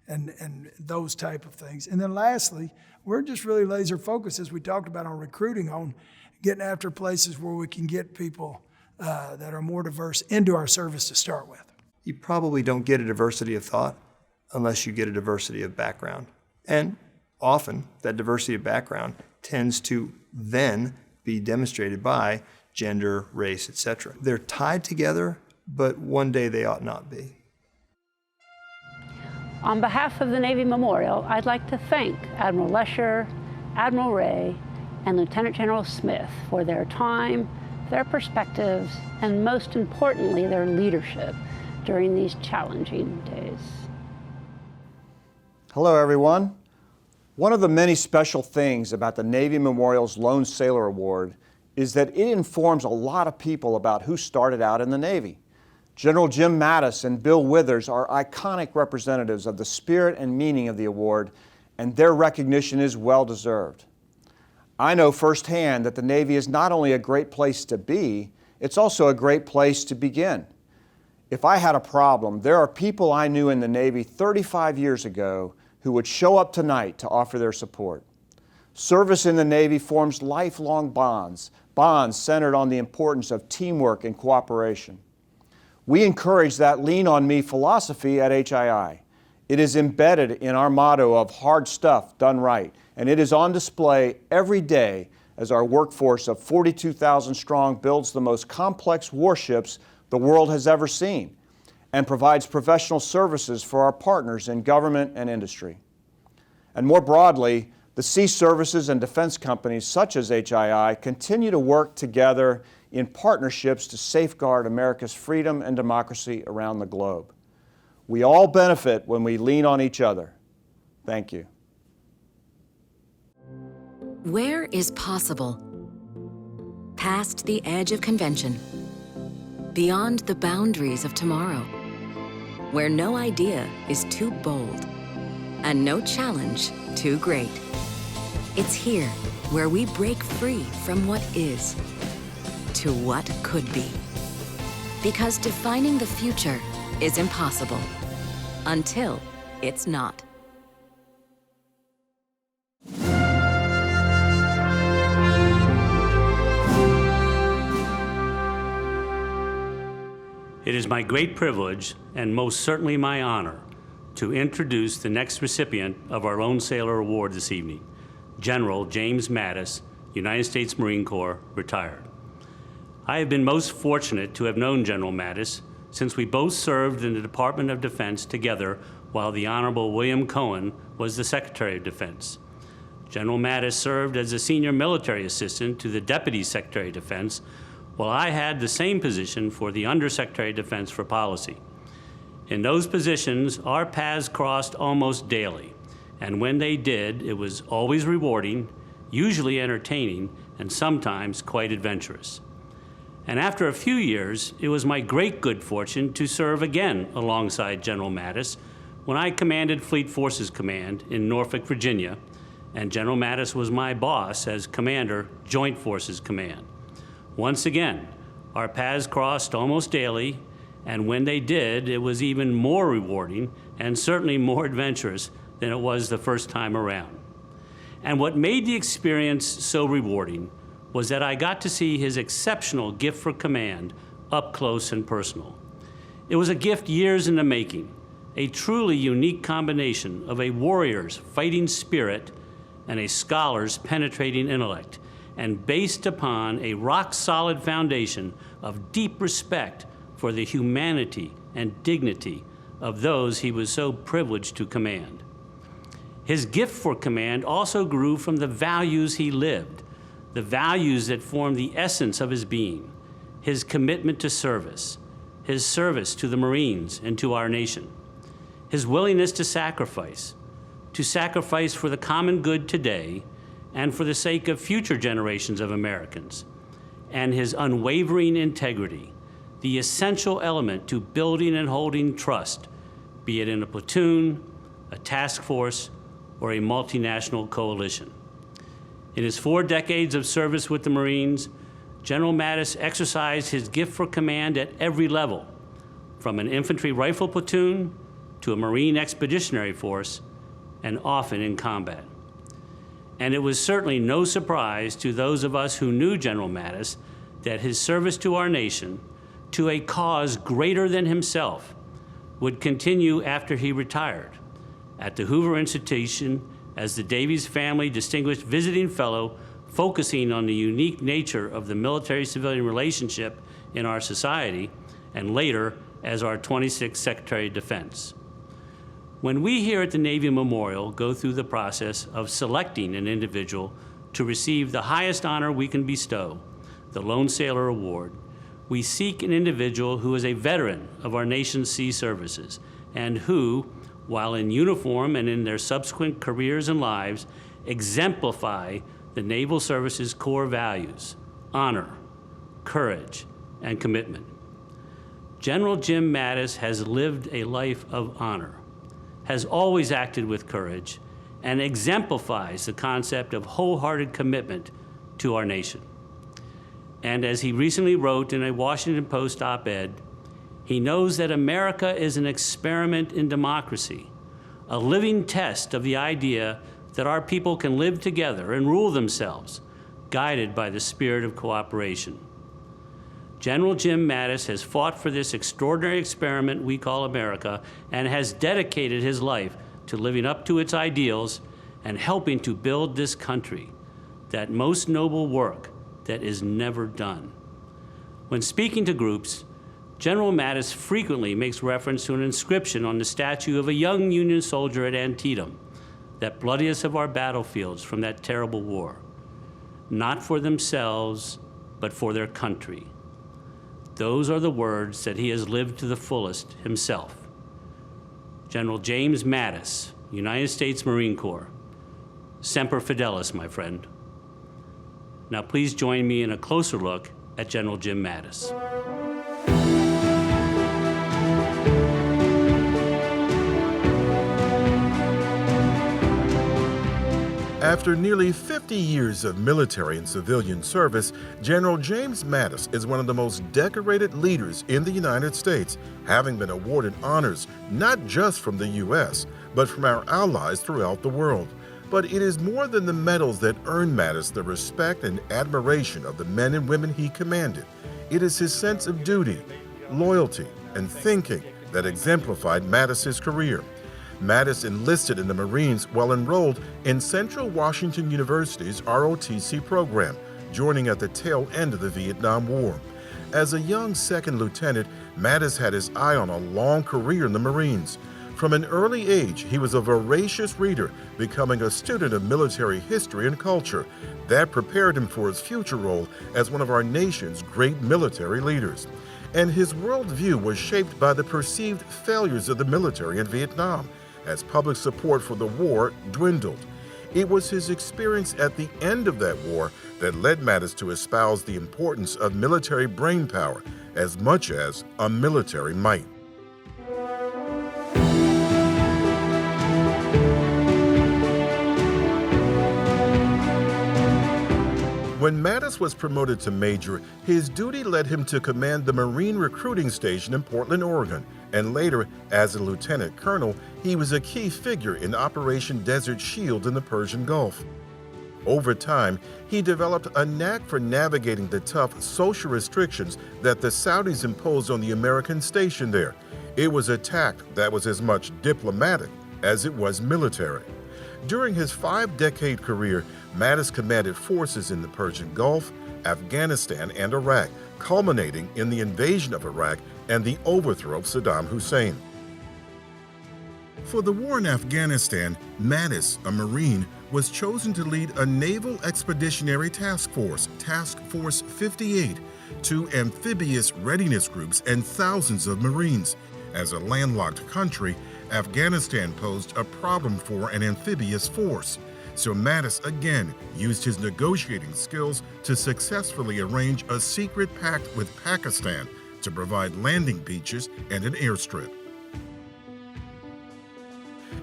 and those type of things. And then lastly, we're just really laser focused, as we talked about on recruiting, on getting after places where we can get people that are more diverse into our service to start with. You probably don't get a diversity of thought unless you get a diversity of background. And often that diversity of background tends to then be demonstrated by gender, race, etc. They're tied together, but one day they ought not be. On behalf of the Navy Memorial, I'd like to thank Admiral Lesher, Admiral Ray, and Lieutenant General Smith for their time, their perspectives, and most importantly, their leadership during these challenging days. Hello, everyone. One of the many special things about the Navy Memorial's Lone Sailor Award is that it informs a lot of people about who started out in the Navy. General Jim Mattis and Bill Withers are iconic representatives of the spirit and meaning of the award, and their recognition is well-deserved. I know firsthand that the Navy is not only a great place to be, it's also a great place to begin. If I had a problem, there are people I knew in the Navy 35 years ago who would show up tonight to offer their support. Service in the Navy forms lifelong bonds centered on the importance of teamwork and cooperation. We encourage that lean on me philosophy at HII. It is embedded in our motto of hard stuff done right, and it is on display every day as our workforce of 42,000 strong builds the most complex warships the world has ever seen and provides professional services for our partners in government and industry. And more broadly, the sea services and defense companies such as HII continue to work together in partnerships to safeguard America's freedom and democracy around the globe. We all benefit when we lean on each other. Thank you. Where is possible? Past the edge of convention, beyond the boundaries of tomorrow, where no idea is too bold and no challenge too great. It's here where we break free from what is to what could be. Because defining the future is impossible until it's not. It is my great privilege, and most certainly my honor, to introduce the next recipient of our Lone Sailor Award this evening, General James Mattis, United States Marine Corps, retired. I have been most fortunate to have known General Mattis since we both served in the Department of Defense together while the Honorable William Cohen was the Secretary of Defense. General Mattis served as a senior military assistant to the Deputy Secretary of Defense, while I had the same position for the Undersecretary of Defense for Policy. In those positions, our paths crossed almost daily, and when they did, it was always rewarding, usually entertaining, and sometimes quite adventurous. And after a few years, it was my great good fortune to serve again alongside General Mattis when I commanded Fleet Forces Command in Norfolk, Virginia, and General Mattis was my boss as Commander, Joint Forces Command. Once again, our paths crossed almost daily, and when they did, it was even more rewarding and certainly more adventurous than it was the first time around. And what made the experience so rewarding was that I got to see his exceptional gift for command up close and personal. It was a gift years in the making, a truly unique combination of a warrior's fighting spirit and a scholar's penetrating intellect, and based upon a rock-solid foundation of deep respect for the humanity and dignity of those he was so privileged to command. His gift for command also grew from the values he lived, the values that formed the essence of his being, his commitment to service, his service to the Marines and to our nation, his willingness to sacrifice for the common good today and for the sake of future generations of Americans, and his unwavering integrity, the essential element to building and holding trust, be it in a platoon, a task force, or a multinational coalition. In his 4 decades of service with the Marines, General Mattis exercised his gift for command at every level, from an infantry rifle platoon to a Marine expeditionary force, and often in combat. And it was certainly no surprise to those of us who knew General Mattis that his service to our nation, to a cause greater than himself, would continue after he retired at the Hoover Institution as the Davies Family Distinguished Visiting Fellow, focusing on the unique nature of the military-civilian relationship in our society, and later as our 26th Secretary of Defense. When we here at the Navy Memorial go through the process of selecting an individual to receive the highest honor we can bestow, the Lone Sailor Award, we seek an individual who is a veteran of our nation's sea services and who, while in uniform and in their subsequent careers and lives, exemplify the Naval Service's core values: honor, courage, and commitment. General Jim Mattis has lived a life of honor, has always acted with courage, and exemplifies the concept of wholehearted commitment to our nation. And as he recently wrote in a Washington Post op-ed, he knows that America is an experiment in democracy, a living test of the idea that our people can live together and rule themselves, guided by the spirit of cooperation. General Jim Mattis has fought for this extraordinary experiment we call America and has dedicated his life to living up to its ideals and helping to build this country, that most noble work that is never done. When speaking to groups, General Mattis frequently makes reference to an inscription on the statue of a young Union soldier at Antietam, that bloodiest of our battlefields from that terrible war. Not for themselves, but for their country. Those are the words that he has lived to the fullest himself. General James Mattis, United States Marine Corps. Semper Fidelis, my friend. Now please join me in a closer look at General Jim Mattis. After nearly 50 years of military and civilian service, General James Mattis is one of the most decorated leaders in the United States, having been awarded honors not just from the U.S., but from our allies throughout the world. But it is more than the medals that earned Mattis the respect and admiration of the men and women he commanded. It is his sense of duty, loyalty, and thinking that exemplified Mattis's career. Mattis enlisted in the Marines while enrolled in Central Washington University's ROTC program, joining at the tail end of the Vietnam War. As a young second lieutenant, Mattis had his eye on a long career in the Marines. From an early age, he was a voracious reader, becoming a student of military history and culture. That prepared him for his future role as one of our nation's great military leaders. And his worldview was shaped by the perceived failures of the military in Vietnam, as public support for the war dwindled. It was his experience at the end of that war that led Mattis to espouse the importance of military brainpower as much as a military might. When Mattis was promoted to major, his duty led him to command the Marine recruiting station in Portland, Oregon, and later, as a lieutenant colonel, he was a key figure in Operation Desert Shield in the Persian Gulf. Over time, he developed a knack for navigating the tough social restrictions that the Saudis imposed on the American station there. It was a tact that was as much diplomatic as it was military. During his 5-decade career, Mattis commanded forces in the Persian Gulf, Afghanistan, and Iraq, culminating in the invasion of Iraq and the overthrow of Saddam Hussein. For the war in Afghanistan, Mattis, a Marine, was chosen to lead a Naval Expeditionary Task Force, Task Force 58, 2 amphibious readiness groups, and thousands of Marines. As a landlocked country, Afghanistan posed a problem for an amphibious force. So Mattis again used his negotiating skills to successfully arrange a secret pact with Pakistan to provide landing beaches and an airstrip.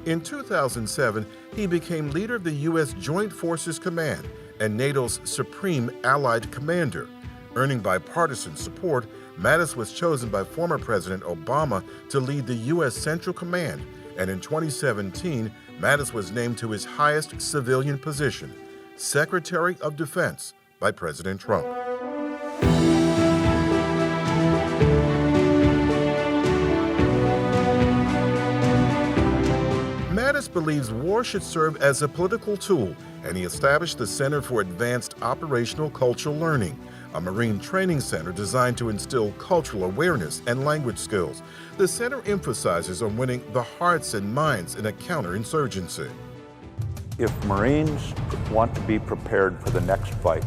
In 2007, he became leader of the U.S. Joint Forces Command and NATO's Supreme Allied Commander. Earning bipartisan support, Mattis was chosen by former President Obama to lead the U.S. Central Command, and in 2017, Mattis was named to his highest civilian position, Secretary of Defense, by President Trump. Mattis believes war should serve as a political tool, and he established the Center for Advanced Operational Cultural Learning, a Marine training center designed to instill cultural awareness and language skills. The center emphasizes on winning the hearts and minds in a counterinsurgency. If Marines want to be prepared for the next fight,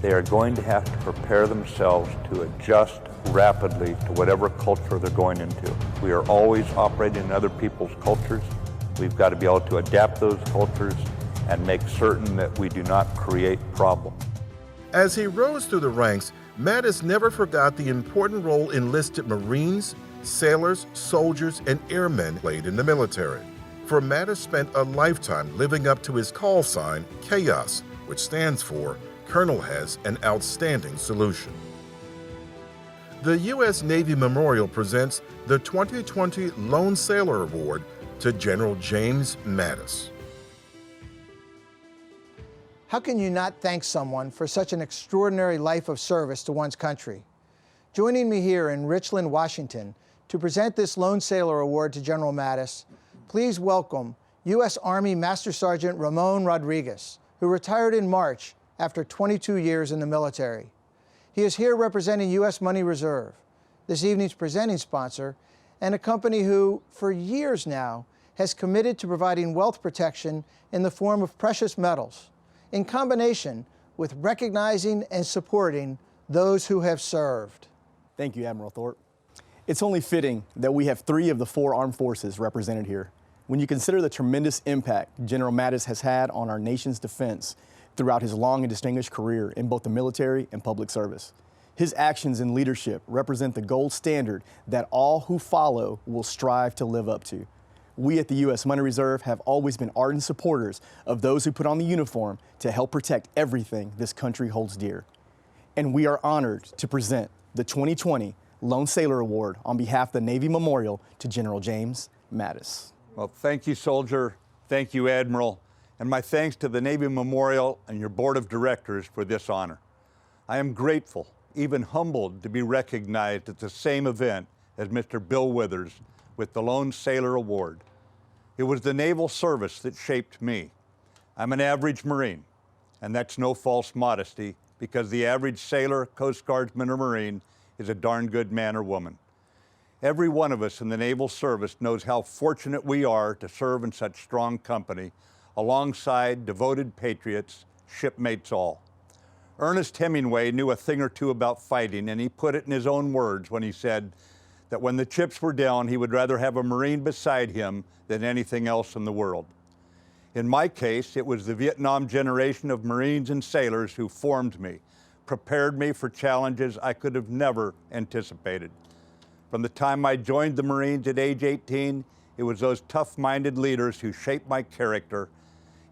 they are going to have to prepare themselves to adjust rapidly to whatever culture they're going into. We are always operating in other people's cultures. We've got to be able to adapt those cultures and make certain that we do not create problems. As he rose through the ranks, Mattis never forgot the important role enlisted Marines, sailors, soldiers, and airmen played in the military. For Mattis spent a lifetime living up to his call sign, CHAOS, which stands for Colonel Has an Outstanding Solution. The U.S. Navy Memorial presents the 2020 Lone Sailor Award to General James Mattis. How can you not thank someone for such an extraordinary life of service to one's country? Joining me here in Richland, Washington, to present this Lone Sailor Award to General Mattis, please welcome U.S. Army Master Sergeant Ramon Rodriguez, who retired in March after 22 years in the military. He is here representing U.S. Money Reserve, this evening's presenting sponsor, and a company who, for years now, has committed to providing wealth protection in the form of precious metals, in combination with recognizing and supporting those who have served. Thank you, Admiral Thorpe. It's only fitting that we have 3 of the 4 armed forces represented here. When you consider the tremendous impact General Mattis has had on our nation's defense throughout his long and distinguished career in both the military and public service. His actions and leadership represent the gold standard that all who follow will strive to live up to. We at the U.S. Money Reserve have always been ardent supporters of those who put on the uniform to help protect everything this country holds dear. And we are honored to present the 2020 Lone Sailor Award on behalf of the Navy Memorial to General James Mattis. Well, thank you, Soldier. Thank you, Admiral. And my thanks to the Navy Memorial and your Board of Directors for this honor. I am grateful, even humbled, to be recognized at the same event as Mr. Bill Withers with the Lone Sailor Award. It was the naval service that shaped me. I'm an average Marine, and that's no false modesty, because the average sailor, Coast Guardsman, or Marine is a darn good man or woman. Every one of us in the naval service knows how fortunate we are to serve in such strong company, alongside devoted patriots, shipmates all. Ernest Hemingway knew a thing or two about fighting, and he put it in his own words when he said that when the chips were down, he would rather have a Marine beside him than anything else in the world. In my case, it was the Vietnam generation of Marines and sailors who formed me, prepared me for challenges I could have never anticipated. From the time I joined the Marines at age 18, it was those tough-minded leaders who shaped my character.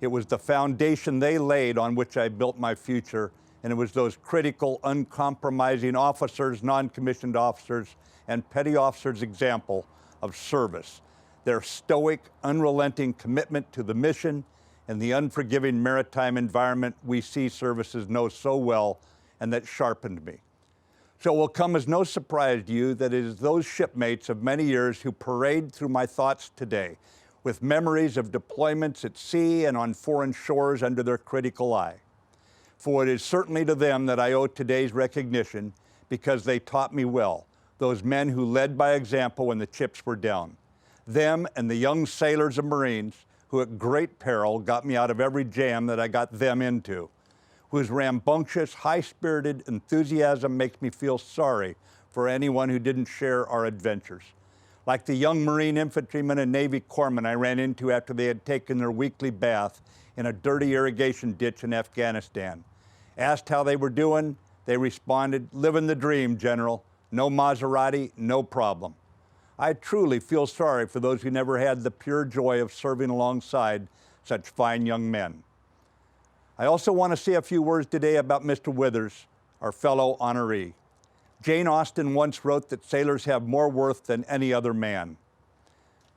It was the foundation they laid on which I built my future, and it was those critical, uncompromising officers, non-commissioned officers, and petty officers' example of service, their stoic, unrelenting commitment to the mission, and the unforgiving maritime environment we sea services know so well, and that sharpened me. So it will come as no surprise to you that it is those shipmates of many years who parade through my thoughts today, with memories of deployments at sea and on foreign shores under their critical eye. For it is certainly to them that I owe today's recognition, because they taught me well, those men who led by example when the chips were down. Them and the young sailors and Marines who at great peril got me out of every jam that I got them into, whose rambunctious, high-spirited enthusiasm makes me feel sorry for anyone who didn't share our adventures. Like the young Marine infantrymen and Navy corpsmen I ran into after they had taken their weekly bath in a dirty irrigation ditch in Afghanistan. Asked how they were doing, they responded, "Living the dream, General. No Maserati, no problem." I truly feel sorry for those who never had the pure joy of serving alongside such fine young men. I also want to say a few words today about Mr. Withers, our fellow honoree. Jane Austen once wrote that sailors have more worth than any other man.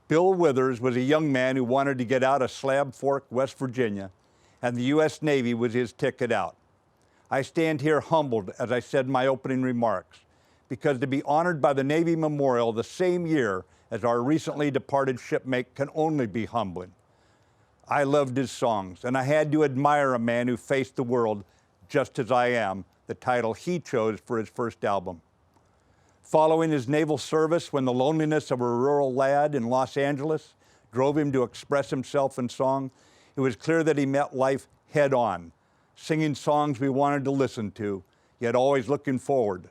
Bill Withers was a young man who wanted to get out of Slab Fork, West Virginia, and the U.S. Navy was his ticket out. I stand here humbled, as I said in my opening remarks, because to be honored by the Navy Memorial the same year as our recently departed shipmate can only be humbling. I loved his songs, and I had to admire a man who faced the world just as I am, the title he chose for his first album. Following his naval service, when the loneliness of a rural lad in Los Angeles drove him to express himself in song, it was clear that he met life head on, singing songs we wanted to listen to, yet always looking forward.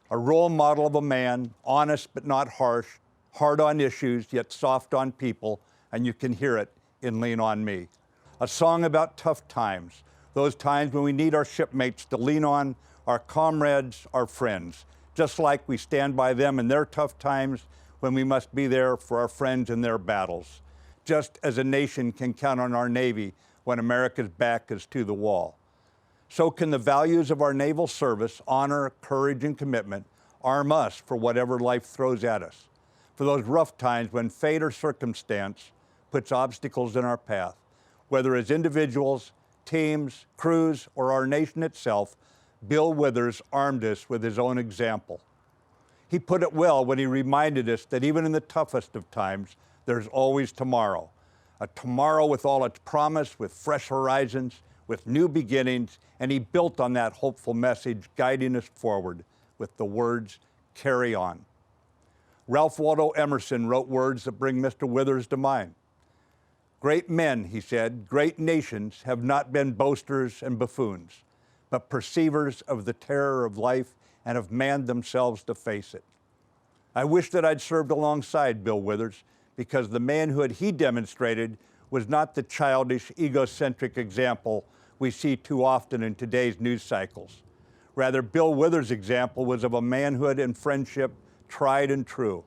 A role model of a man, honest but not harsh, hard on issues, yet soft on people, and you can hear it in Lean on Me. A song about tough times, those times when we need our shipmates to lean on, our comrades, our friends, just like we stand by them in their tough times when we must be there for our friends in their battles, just as a nation can count on our Navy when America's back is to the wall. So can the values of our naval service, honor, courage, and commitment, arm us for whatever life throws at us, for those rough times when fate or circumstance puts obstacles in our path, whether as individuals, teams, crews, or our nation itself. Bill Withers armed us with his own example. He put it well when he reminded us that even in the toughest of times, there's always tomorrow. A tomorrow with all its promise, with fresh horizons, with new beginnings, and he built on that hopeful message, guiding us forward with the words, "Carry on." Ralph Waldo Emerson wrote words that bring Mr. Withers to mind. "Great men," he said, "great nations have not been boasters and buffoons, but perceivers of the terror of life and have manned themselves to face it." I wish that I'd served alongside Bill Withers, because the manhood he demonstrated was not the childish, egocentric example we see too often in today's news cycles. Rather, Bill Withers' example was of a manhood and friendship tried and true,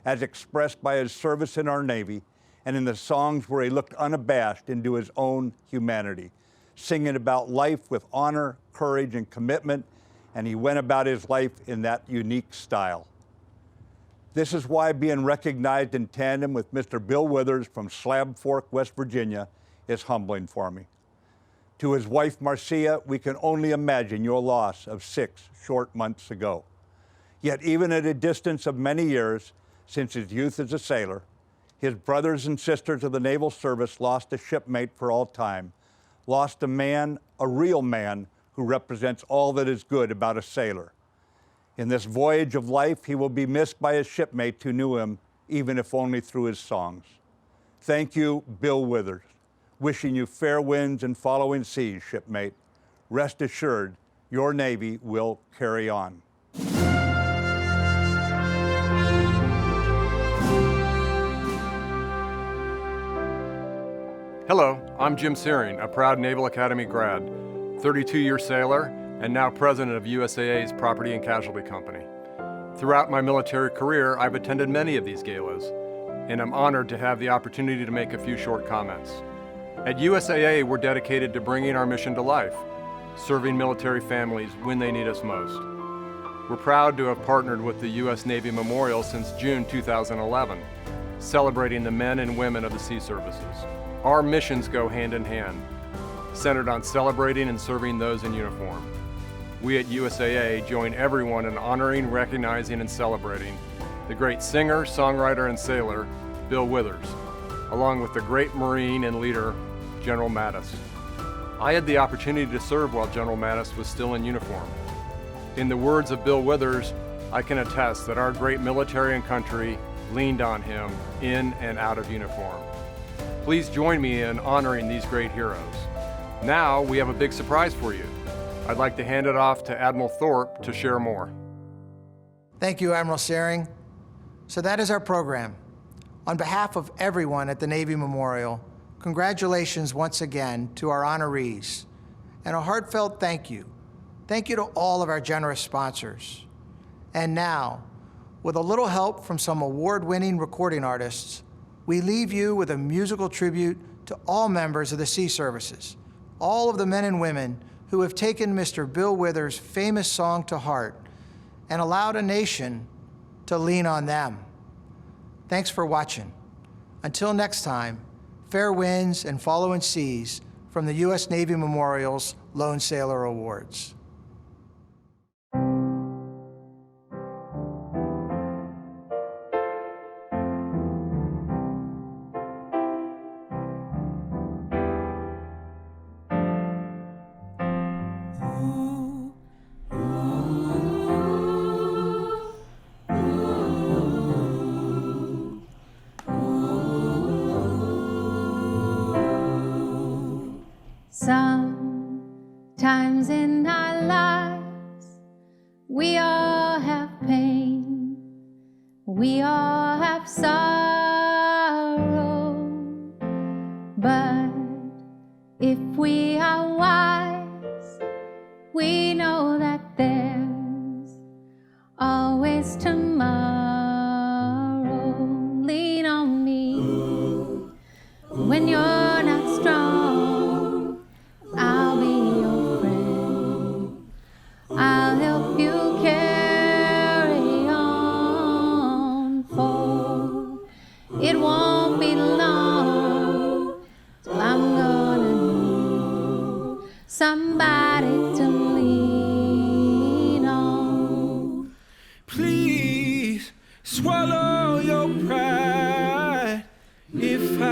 as expressed by his service in our Navy and in the songs where he looked unabashed into his own humanity, singing about life with honor, courage, and commitment, and he went about his life in that unique style. This is why being recognized in tandem with Mr. Bill Withers from Slab Fork, West Virginia, is humbling for me. To his wife, Marcia, we can only imagine your loss of 6 short months ago. Yet even at a distance of many years since his youth as a sailor, his brothers and sisters of the Naval Service lost a shipmate for all time, lost a man, a real man, who represents all that is good about a sailor. In this voyage of life, he will be missed by his shipmates who knew him, even if only through his songs. Thank you, Bill Withers. Wishing you fair winds and following seas, shipmate. Rest assured, your Navy will carry on. Hello, I'm Jim Searing, a proud Naval Academy grad, 32-year sailor, and now president of USAA's Property and Casualty Company. Throughout my military career, I've attended many of these galas, and I'm honored to have the opportunity to make a few short comments. At USAA, we're dedicated to bringing our mission to life, serving military families when they need us most. We're proud to have partnered with the U.S. Navy Memorial since June 2011, celebrating the men and women of the sea services. Our missions go hand in hand, centered on celebrating and serving those in uniform. We at USAA join everyone in honoring, recognizing, and celebrating the great singer, songwriter, and sailor, Bill Withers, along with the great Marine and leader, General Mattis. I had the opportunity to serve while General Mattis was still in uniform. In the words of Bill Withers, I can attest that our great military and country leaned on him in and out of uniform. Please join me in honoring these great heroes. Now we have a big surprise for you. I'd like to hand it off to Admiral Thorpe to share more. Thank you, Admiral Searing. So that is our program. On behalf of everyone at the Navy Memorial, congratulations once again to our honorees, and a heartfelt thank you. Thank you to all of our generous sponsors. And now, with a little help from some award-winning recording artists, we leave you with a musical tribute to all members of the sea services, all of the men and women who have taken Mr. Bill Withers' famous song to heart and allowed a nation to lean on them. Thanks for watching. Until next time, fair winds and following seas from the U.S. Navy Memorial's Lone Sailor Awards. Sometimes in our lives, we all have pain, we all have sorrow, but if we are wise, we know that there's always tomorrow. Lean on me when you're not strong. I'll be your friend. I'll help you carry on, for it won't be long till I'm gonna need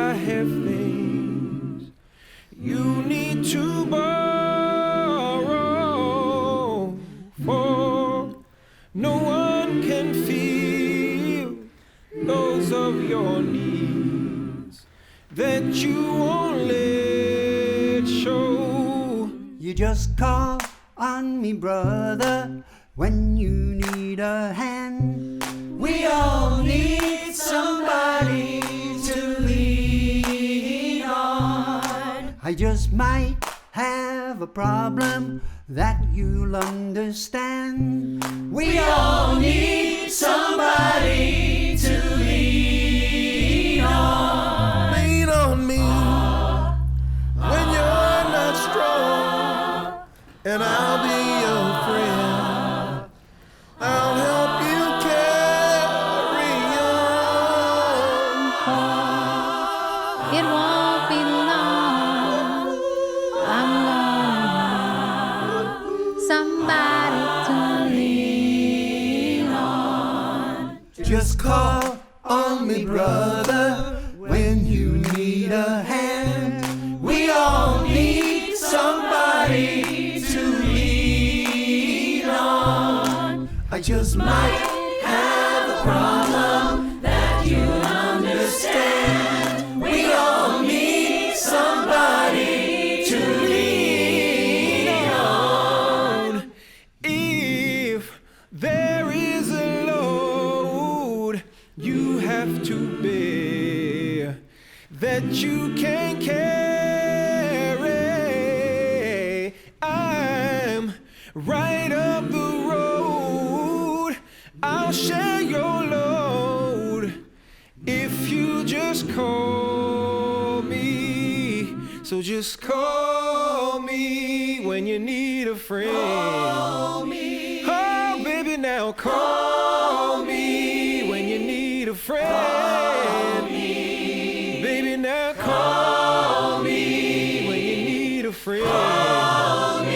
I have things you need to borrow, for no one can feel those of your needs that you won't let show. You just call on me, brother, when you need a hand. We all need somebody to lean on. I just might have a problem that you'll understand. We all need somebody to lean on. Lean on me when you're not strong, and I'll be your friend. I'll help you carry on. It won't be long. I'm gonna need somebody to lean on. Just call on me, brother, when you need a hand. We all need somebody to lean on. I just might have a problem that you understand. We all need somebody to lean on. If there is a load you have to bear that you can't carry, I'm right up the road. I'll share your load if you just call me. So just call me when you need a friend. Call me. Oh, baby, now call me when you need a friend. Call me. Baby, now call me when you need a friend. Call me.